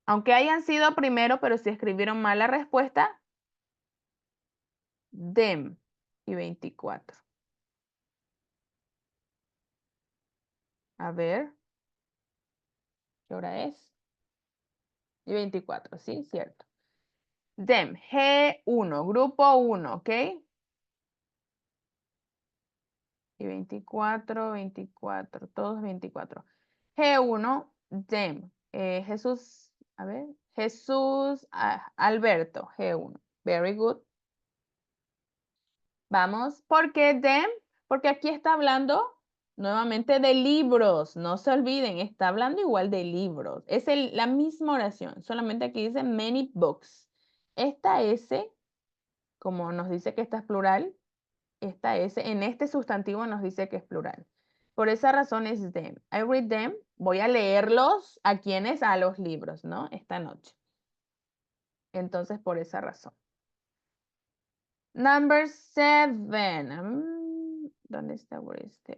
Aunque hayan sido primero, pero si escribieron mal la respuesta, them y 24. A ver, ¿qué hora es? Y 24, sí, cierto. Them, G1, grupo 1, ¿ok? Y 24, 24, todos 24. G1, them. Jesús, a ver, Jesús Alberto, G1. Very good. Vamos, ¿por qué them? Porque aquí está hablando nuevamente de libros. No se olviden, está hablando igual de libros. Es la misma oración, solamente aquí dice many books. Esta S, como nos dice que esta es plural, esta S en este sustantivo nos dice que es plural. Por esa razón es them. I read them. Voy a leerlos a quienes, a los libros, ¿no? Esta noche. Entonces, por esa razón. Number 7. ¿Dónde está?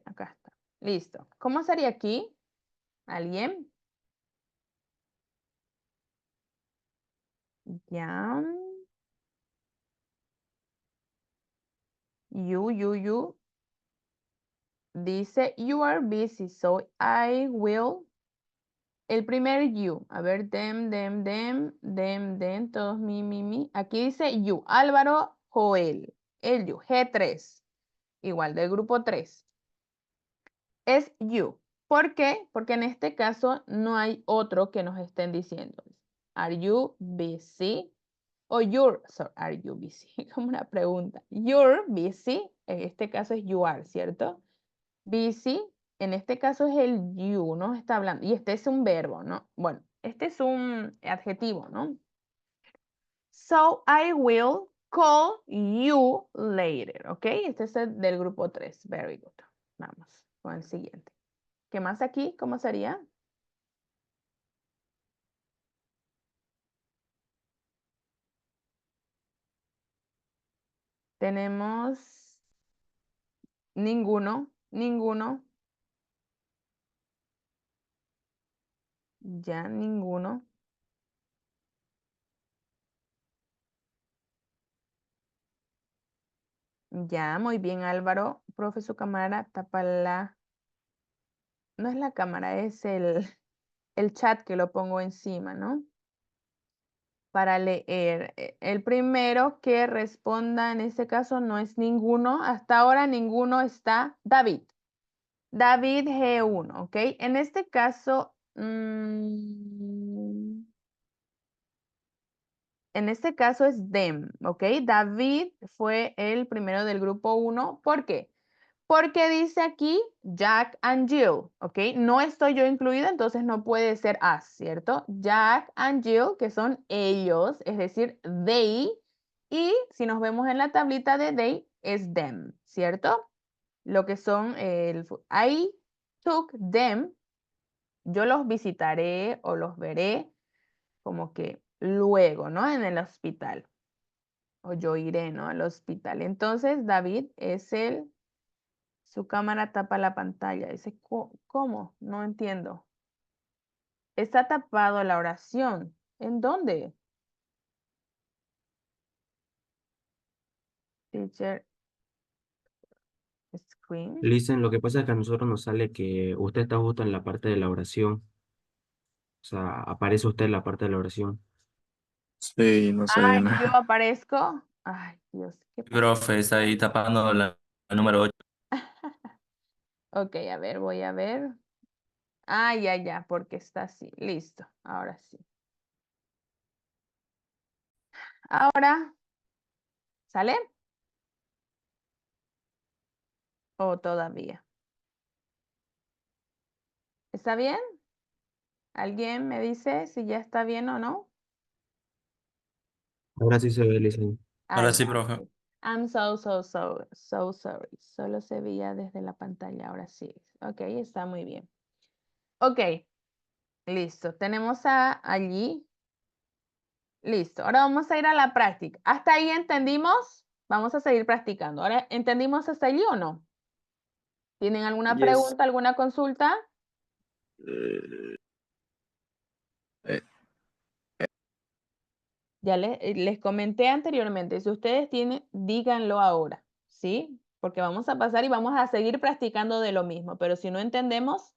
Acá está. Listo. ¿Cómo sería aquí? ¿Alguien? Ya. You. Dice, you are busy, so I will. El primer you. A ver, them, todos mi. Aquí dice you. Álvaro Joel. El you. G3. Igual, del grupo 3. Es you. ¿Por qué? Porque en este caso no hay otro que nos estén diciendo. Are you busy? O are you busy? Como una pregunta. You're busy. En este caso es you are, ¿cierto? Busy, en este caso es el you, ¿no? Está hablando. Y este es un verbo, ¿no? Bueno, este es un adjetivo, ¿no? So I will call you later, ¿ok? Este es el del grupo 3. Very good. Vamos con el siguiente. ¿Qué más aquí? ¿Cómo sería? Tenemos ninguno. Ya, ninguno. Ya, muy bien, Álvaro. Profe, su cámara, tápala. No es la cámara, es el chat que lo pongo encima, ¿no? Para leer. El primero que responda en este caso no es ninguno. Hasta ahora ninguno está. David. David G1, ¿ok? En este caso, en este caso es them, ¿ok? David fue el primero del grupo 1. ¿Por qué? Porque dice aquí Jack and Jill, ¿ok? No estoy yo incluida, entonces no puede ser us, ¿cierto? Jack and Jill, que son ellos, es decir, they. Y si nos vemos en la tablita de they, es them, ¿cierto? Lo que son, I took them, yo los visitaré o los veré como que luego, ¿no? En el hospital. O yo iré, ¿no? Al hospital. Entonces, David es su cámara tapa la pantalla. Dice, ¿cómo? No entiendo. Está tapado la oración. ¿En dónde? Teacher screen. Listen, lo que pasa es que a nosotros nos sale que usted está justo en la parte de la oración. O sea, aparece usted en la parte de la oración. Sí, no se ve Yo nada. aparezco. Ay, Dios, ¿qué pasa? Profe, está ahí tapando la número 8. Ok, a ver, voy a ver. Ah, ya, porque está así. Listo, ahora sí. Ahora, ¿sale? ¿O todavía? ¿Está bien? ¿Alguien me dice si ya está bien o no? Ahora sí se ve, licenciado. Ahora sí, Ya, profe. ok. I'm so sorry. Solo se veía desde la pantalla, ahora sí. Ok, está muy bien. Ok, listo. Tenemos allí. Listo. Ahora vamos a ir a la práctica. ¿Hasta ahí entendimos? Vamos a seguir practicando. Ahora, ¿entendimos hasta allí o no? ¿Tienen alguna Yes. pregunta, alguna consulta? Ya les comenté anteriormente, si ustedes tienen, díganlo ahora, ¿sí? Porque vamos a pasar y vamos a seguir practicando de lo mismo, pero si no entendemos,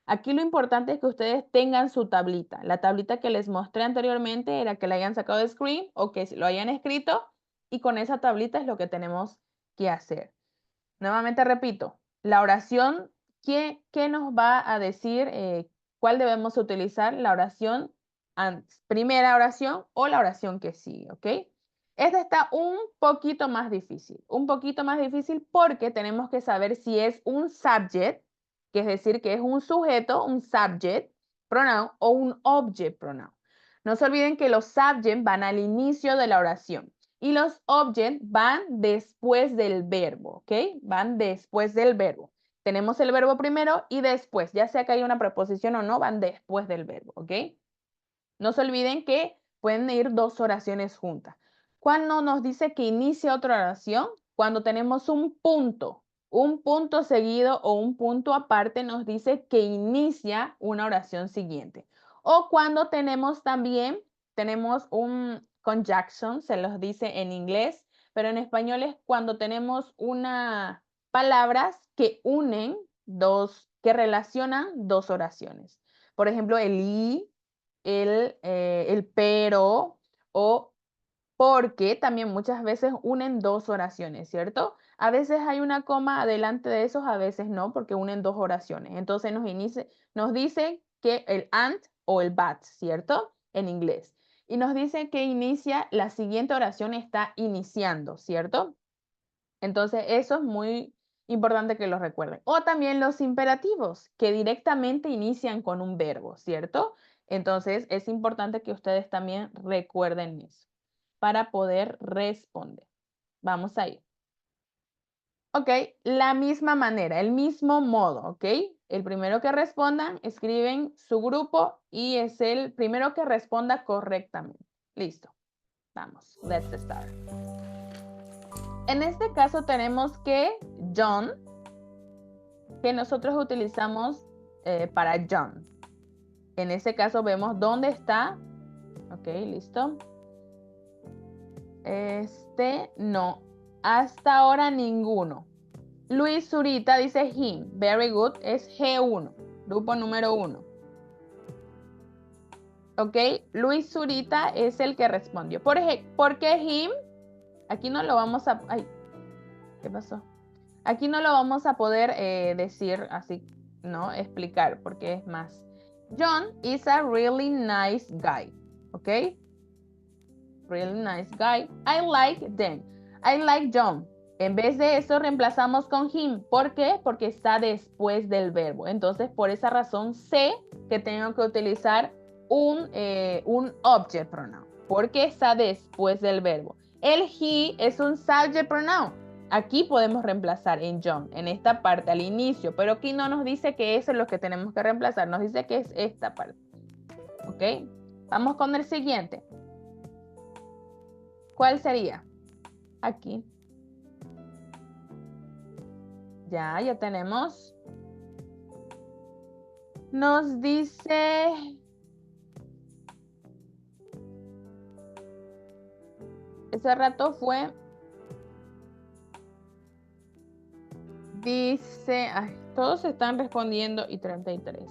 aquí lo importante es que ustedes tengan su tablita. La tablita que les mostré anteriormente era que la hayan sacado de screen o que lo hayan escrito y con esa tablita es lo que tenemos que hacer. Nuevamente repito, la oración, ¿qué nos va a decir? ¿Cuál debemos utilizar? La oración, primera oración o la oración que sigue, ¿ok? Esta está un poquito más difícil porque tenemos que saber si es un subject, que es decir, que es un sujeto, un subject pronoun o un object pronoun. No se olviden que los subjects van al inicio de la oración. Y los objects van después del verbo, ¿ok? Van después del verbo. Tenemos el verbo primero y después, ya sea que haya una preposición o no, van después del verbo, ¿ok? No se olviden que pueden ir dos oraciones juntas. ¿Cuándo nos dice que inicia otra oración? Cuando tenemos un punto seguido o un punto aparte nos dice que inicia una oración siguiente. O cuando tenemos también, tenemos un conjunction, se los dice en inglés, pero en español es cuando tenemos una palabras que unen que relacionan dos oraciones. Por ejemplo, el y, el pero o porque también muchas veces unen dos oraciones, ¿cierto? A veces hay una coma adelante de esos, a veces no, porque unen dos oraciones. Entonces nos dice que el and o el but, ¿cierto? En inglés. Y nos dice que inicia, la siguiente oración está iniciando, ¿cierto? Entonces eso es muy importante que lo recuerden. O también los imperativos, que directamente inician con un verbo, ¿cierto? Entonces es importante que ustedes también recuerden eso para poder responder. Vamos a ir. Ok, la misma manera, el mismo modo, ¿ok? El primero que respondan, escriben su grupo y es el primero que responda correctamente. Listo. Vamos, let's start. En este caso tenemos que John, que nosotros utilizamos para John. En este caso vemos dónde está. Ok, listo. No. Hasta ahora ninguno. Luis Zurita dice him. Very good. Es G1. Grupo número 1. Ok. Luis Zurita es el que respondió. ¿Por qué him? Aquí no lo vamos a... Ay, ¿qué pasó? Aquí no lo vamos a poder decir así, ¿no? Explicar, porque es más. John is a really nice guy. ¿Ok? Really nice guy. I like them. I like John. En vez de eso reemplazamos con him. ¿Por qué? Porque está después del verbo. Entonces, por esa razón sé que tengo que utilizar un object pronoun. Porque está después del verbo. El he es un subject pronoun. Aquí podemos reemplazar en John, en esta parte, al inicio. Pero aquí no nos dice que eso es lo que tenemos que reemplazar. Nos dice que es esta parte. ¿Ok? Vamos con el siguiente. ¿Cuál sería? Aquí. Ya tenemos. Nos dice... Ese rato fue... Dice... Ay, todos están respondiendo y 33.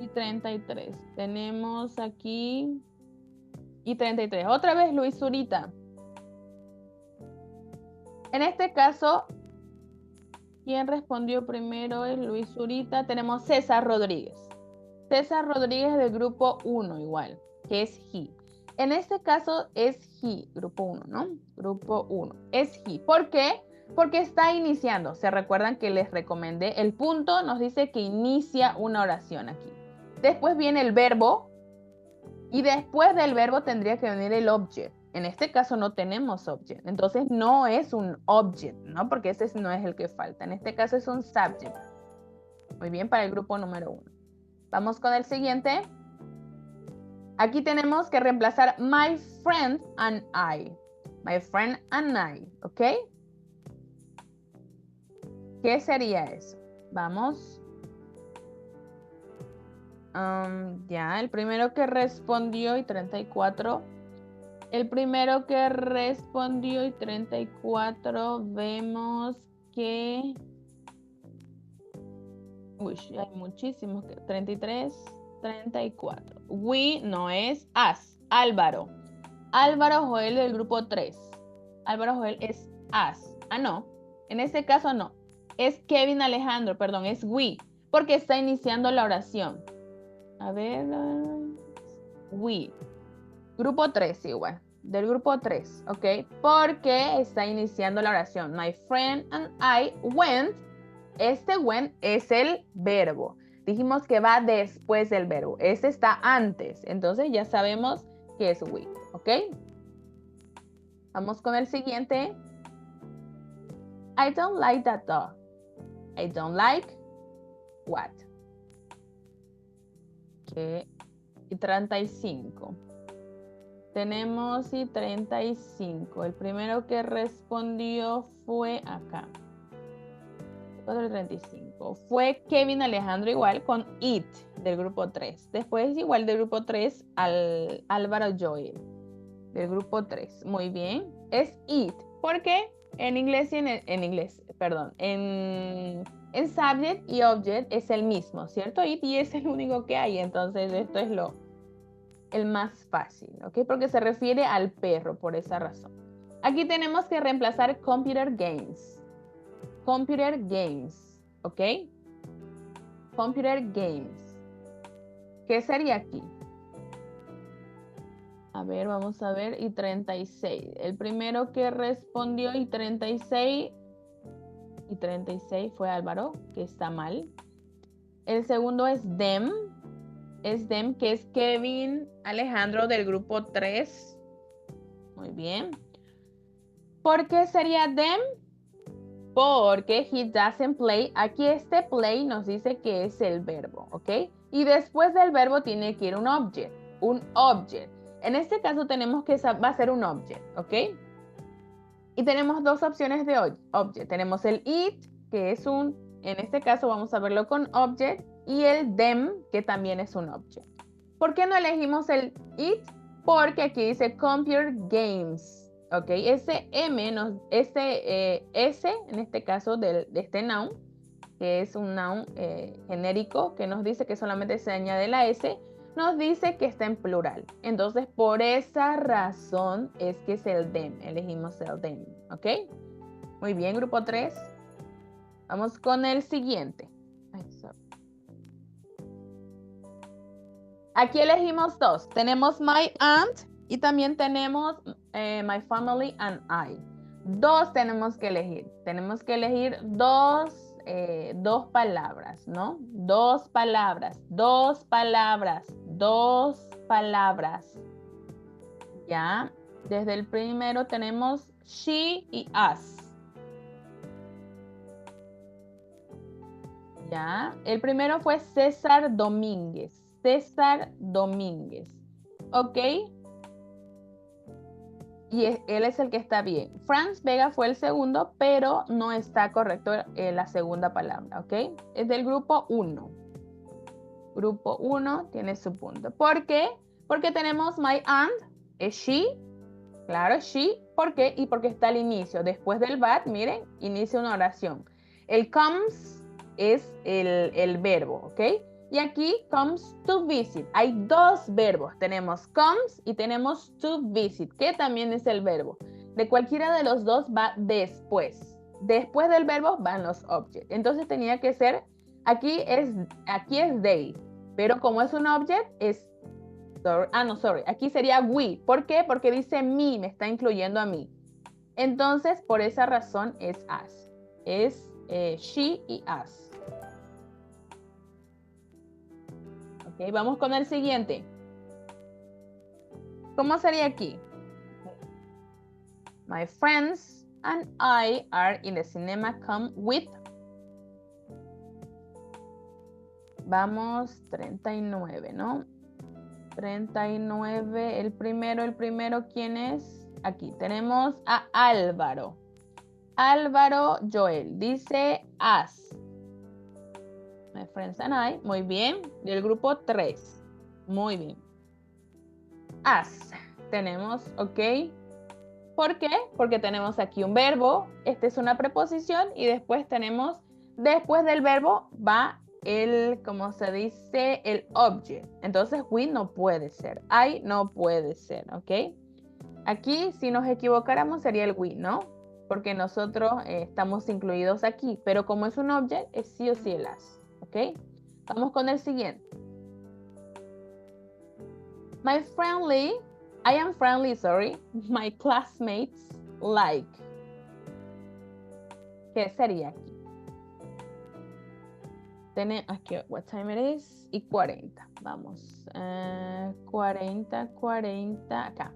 Y 33. Tenemos aquí... Y 33. Otra vez Luis Zurita. En este caso, ¿Quién respondió primero? Es Luis Zurita. Tenemos César Rodríguez. César Rodríguez del grupo 1 igual, que es he. En este caso es he, grupo 1, ¿no? Grupo 1. Es he. ¿Por qué? Porque está iniciando. ¿Se recuerdan que les recomendé? El punto nos dice que inicia una oración aquí. Después viene el verbo. Y después del verbo tendría que venir el object. En este caso no tenemos object. Entonces no es un object, ¿no? Porque ese no es el que falta. En este caso es un subject. Muy bien, para el grupo número 1. Vamos con el siguiente. Aquí tenemos que reemplazar my friend and I. My friend and I, ¿ok? ¿Qué sería eso? Vamos. Ya, el primero que respondió y 34. El primero que respondió y 34, vemos que... Uy, hay muchísimos. 33, 34. We no es us. Álvaro. Álvaro Joel del grupo 3. Álvaro Joel es us. Ah, no. En este caso no. Es Kevin Alejandro, perdón, es we. Porque está iniciando la oración. A ver. We. Grupo 3 igual. Del grupo 3, ¿ok? Porque está iniciando la oración. My friend and I went. Este went es el verbo. Dijimos que va después del verbo. Este está antes. Entonces ya sabemos que es we, ¿ok? Vamos con el siguiente. I don't like that dog. I don't like what? Okay. Y 35. Tenemos y 35. El primero que respondió fue acá. 435. Fue Kevin Alejandro igual con it del grupo 3. Después igual del grupo 3 al Álvaro Joel del grupo 3. Muy bien. Es it. Porque en inglés y en subject y object es el mismo, ¿cierto? It y es el único que hay. Entonces esto es el más fácil, ¿ok? Porque se refiere al perro por esa razón. Aquí tenemos que reemplazar computer games. Computer games, ¿ok? Computer games. ¿Qué sería aquí? A ver, vamos a ver. Y 36. El primero que respondió y 36 fue Álvaro, que está mal. El segundo es them. Es them, que es Kevin Alejandro del grupo 3. Muy bien. ¿Por qué sería them? Porque he doesn't play. Aquí este play nos dice que es el verbo, ¿ok? Y después del verbo tiene que ir un object. Un object. En este caso tenemos que va a ser un object, ¿ok? Y tenemos dos opciones de object. Tenemos el it, que es en este caso vamos a verlo con object, y el them, que también es un object. ¿Por qué no elegimos el it? Porque aquí dice computer games. Ok, ese M, S en este caso de este noun, que es un noun genérico que nos dice que solamente se añade la S, nos dice que está en plural. Entonces, por esa razón es que es el them. Elegimos el them, ¿ok? Muy bien, grupo 3. Vamos con el siguiente. Aquí elegimos dos. Tenemos my aunt y también tenemos my family and I. Dos tenemos que elegir. Tenemos que elegir dos palabras, ¿no? Dos palabras. Ya. Desde el primero tenemos she y us. Ya. El primero fue César Domínguez. ¿Ok? Y él es el que está bien. Franz Vega fue el segundo, pero no está correcto la segunda palabra, ¿ok? Es del grupo 1. Grupo 1 tiene su punto. ¿Por qué? Porque tenemos my aunt, es she. Claro, she. ¿Por qué? Y porque está al inicio. Después del but, miren, inicia una oración. El comes es el verbo, ¿ok? Y aquí comes to visit. Hay dos verbos. Tenemos comes y tenemos to visit, que también es el verbo. De cualquiera de los dos va después. Después del verbo van los objects. Entonces tenía que ser, aquí es they, pero como es un object, es, aquí sería we. ¿Por qué? Porque dice me, me está incluyendo a mí. Entonces, por esa razón es us. Es she y us. Ok, vamos con el siguiente. ¿Cómo sería aquí? My friends and I are in the cinema. Come with. Vamos, 39, ¿no? 39, el primero, ¿quién es? Aquí tenemos a Álvaro. Álvaro Joel, dice us. My friends and I, muy bien. Del grupo 3, muy bien. Us, tenemos, ok. ¿Por qué? Porque tenemos aquí un verbo, esta es una preposición y después tenemos, después del verbo va el, como se dice, el object. Entonces, we no puede ser, I no puede ser, ¿ok? Aquí, si nos equivocáramos, sería el we, ¿no? Porque nosotros estamos incluidos aquí, pero como es un object, es sí o sí el as, ¿ok? Vamos con el siguiente. I am friendly, sorry. My classmates like. ¿Qué sería aquí? Aquí, what time it is? Y 40. Vamos. 40, acá.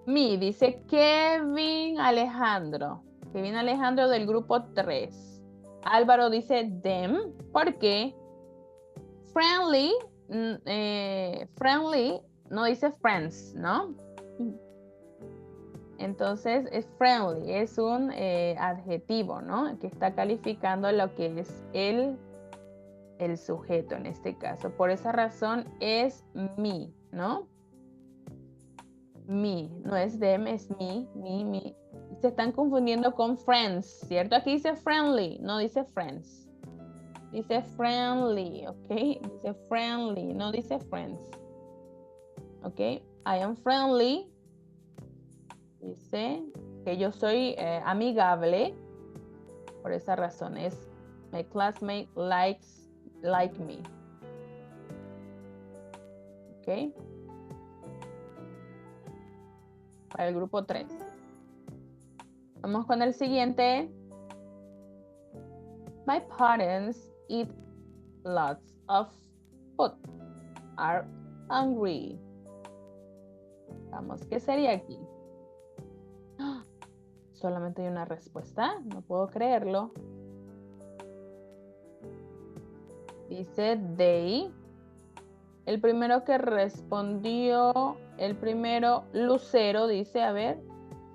Me dice Kevin Alejandro. Kevin Alejandro del grupo 3. Álvaro dice them. ¿Por qué? Friendly. Friendly no dice friends, ¿no? Entonces es friendly, es un adjetivo, ¿no? Que está calificando lo que es el sujeto en este caso. Por esa razón es me, ¿no? Me, no es them, es me. Se están confundiendo con friends, ¿cierto? Aquí dice friendly, no dice friends. Dice friendly, ¿ok? Dice friendly, no dice friends. ¿Ok? I am friendly. Dice que yo soy amigable. Por esa razón es my classmate like me. ¿Ok? Para el grupo 3. Vamos con el siguiente. My parents eat lots of food. Are hungry. Vamos, ¿qué sería aquí? ¡Ah! Solamente hay una respuesta. No puedo creerlo. Dice they. El primero que respondió, Lucero, dice, a ver,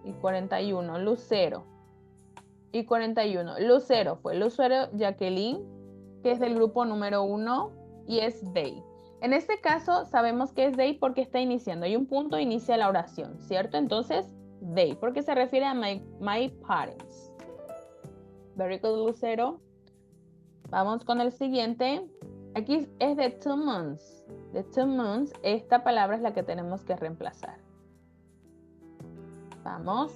y 41, Lucero. Y 41, Lucero fue Lucero Jacqueline, que es del grupo número 1, y es they. En este caso sabemos que es they porque está iniciando. Hay un punto, inicia la oración, ¿cierto? Entonces, they, porque se refiere a my parents. Very good, Lucero. Vamos con el siguiente. Aquí es de 2 months. De 2 months, esta palabra es la que tenemos que reemplazar. Vamos.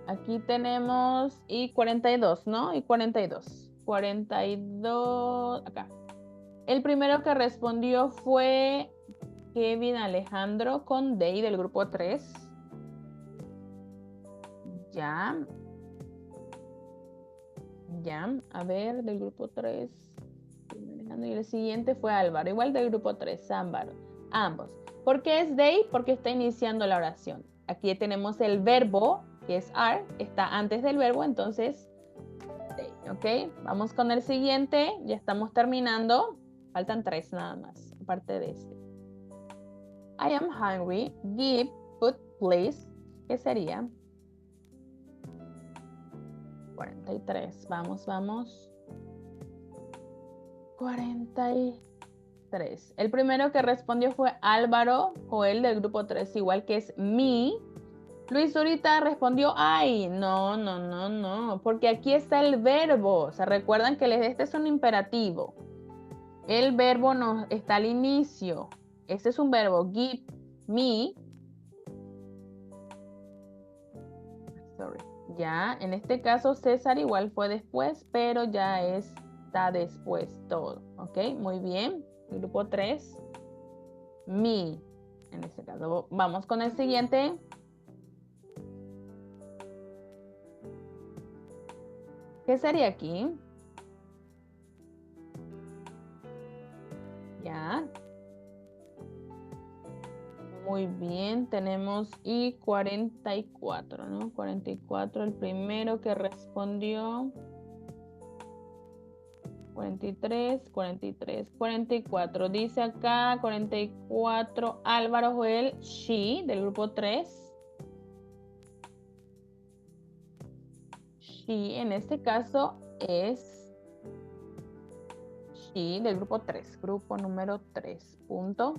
Aquí tenemos y 42, ¿no? Y 42. 42, acá. El primero que respondió fue Kevin Alejandro con they del grupo 3. Ya. A ver, del grupo 3. Y el siguiente fue Álvaro, igual del grupo 3, ambos. ¿Por qué es they? Porque está iniciando la oración. Aquí tenemos el verbo, que es are, está antes del verbo, entonces they, ¿ok? Vamos con el siguiente, ya estamos terminando. Faltan 3 nada más, aparte de este. I am hungry. Give food, please. ¿Qué sería? 43. Vamos. 43. El primero que respondió fue Álvaro Joel del grupo 3, igual que es me. Luis ahorita respondió ay. No. Porque aquí está el verbo. ¿Se recuerdan que este es un imperativo? El verbo no está al inicio. Este es un verbo. Give me. sorry. Ya, en este caso César igual fue después, pero ya está después todo. ¿Ok? Muy bien. Grupo 3. Me. En este caso, vamos con el siguiente. ¿Qué sería aquí? Ya. Muy bien, tenemos y 44, ¿no? 44, el primero que respondió. 43, 43, 44. Dice acá 44, Álvaro Joel, she, del grupo 3. She, en este caso, es she, del grupo 3. Grupo número 3. Punto.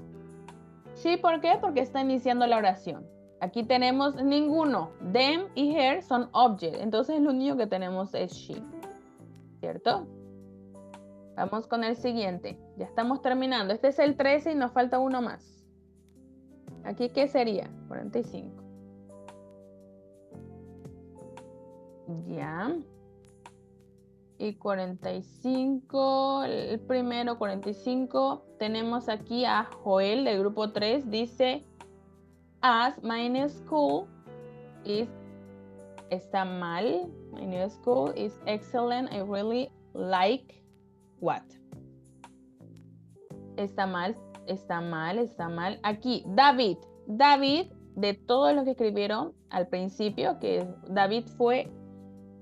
She, ¿por qué? Porque está iniciando la oración. Aquí tenemos ninguno. Them y her son object. Entonces, lo único que tenemos es she. ¿Cierto? Vamos con el siguiente. Ya estamos terminando. Este es el 13 y nos falta uno más. ¿Aquí qué sería? 45. Ya. Y 45. El primero, 45. Tenemos aquí a Joel del grupo 3. Dice, as my new school is... Está mal. My new school is excellent. I really like what? Está mal, está mal, está mal. Aquí, David. David, de todos los que escribieron al principio, que David fue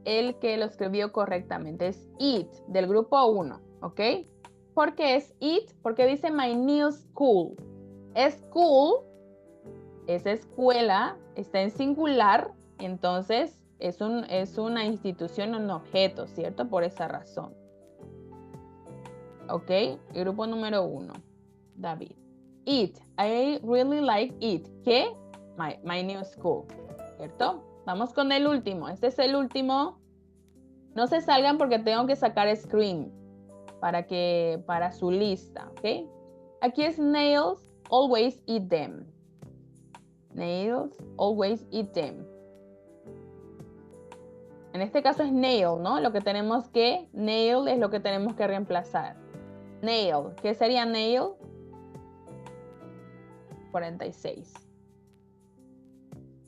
el que lo escribió correctamente. Es it, del grupo 1, ¿ok? ¿Por qué es it? Porque dice my new school. School es escuela, está en singular, entonces es una institución, un objeto, ¿cierto? Por esa razón. ¿Ok? Grupo número 1. David. It. I really like it. ¿Qué? My new school. ¿Cierto? Vamos con el último. Este es el último. No se salgan porque tengo que sacar screen para su lista. ¿Ok? Aquí es nails. Always eat them. Nails. Always eat them. En este caso es nail, ¿no? Lo que tenemos que... Nail es lo que tenemos que reemplazar. Nail. ¿Qué sería nail? 46.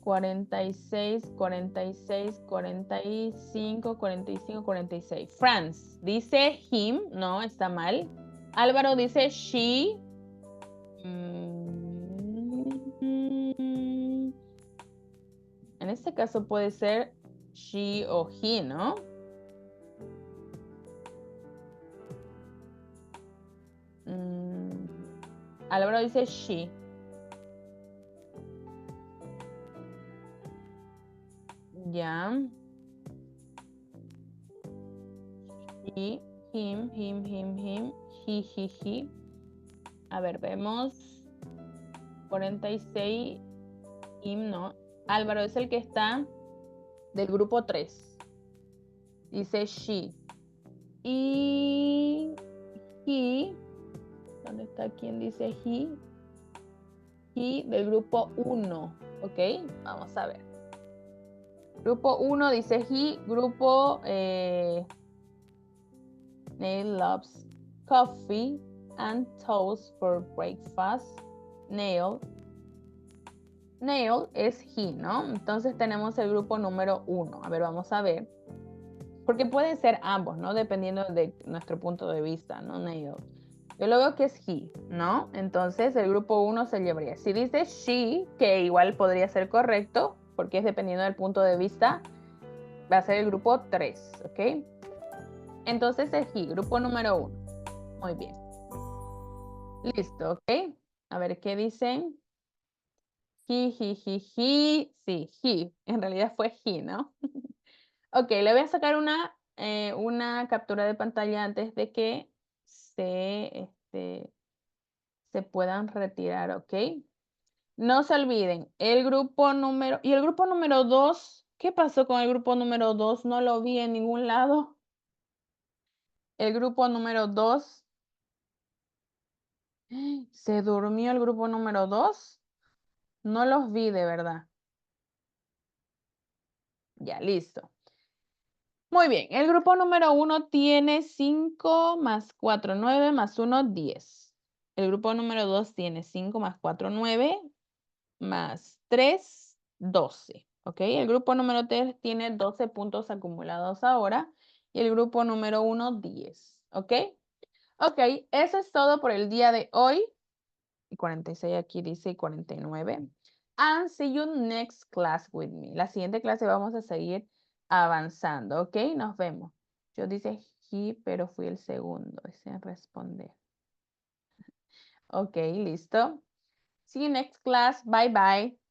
46, 46, 45, 45, 46. Franz dice him, no, está mal. Álvaro dice she. En este caso puede ser she o he, ¿no? Álvaro dice she. Ya. He, him, he. A ver, vemos. 46. Him, no. Álvaro es el que está del grupo 3. Dice she. Y he. ¿Dónde está quien dice he? He del grupo 1. Ok, vamos a ver. Grupo 1 dice he. Grupo Neil loves coffee and toast for breakfast. Neil es he, ¿no? Entonces tenemos el grupo número 1. A ver, vamos a ver. Porque pueden ser ambos, ¿no? Dependiendo de nuestro punto de vista, ¿no? Neil. Yo lo veo que es he, ¿no? Entonces el grupo 1 se llevaría. Si dice she, que igual podría ser correcto, porque es dependiendo del punto de vista, va a ser el grupo 3, ¿ok? Entonces es he, grupo número 1. Muy bien. Listo, ¿ok? A ver, ¿qué dicen? He. Sí, he. En realidad fue he, ¿no? Ok, le voy a sacar una captura de pantalla antes de que se puedan retirar, ¿ok? No se olviden, el grupo número... ¿Y el grupo número 2? ¿Qué pasó con el grupo número 2? No lo vi en ningún lado. El grupo número 2. ¿Se durmió el grupo número 2? No los vi de verdad. Ya, listo. Muy bien, el grupo número 1 tiene 5 más 4, 9 más 1, 10. El grupo número 2 tiene 5 más 4, 9 más 3, 12. ¿Ok? El grupo número 3 tiene 12 puntos acumulados ahora y el grupo número 1, 10. ¿Ok? Ok, eso es todo por el día de hoy. Y 46 aquí dice 49. And see you next class with me. La siguiente clase vamos a seguir avanzando, ¿ok? Nos vemos. Yo dice he, pero fui el segundo. Desea responder. Ok, listo. See you next class. Bye, bye.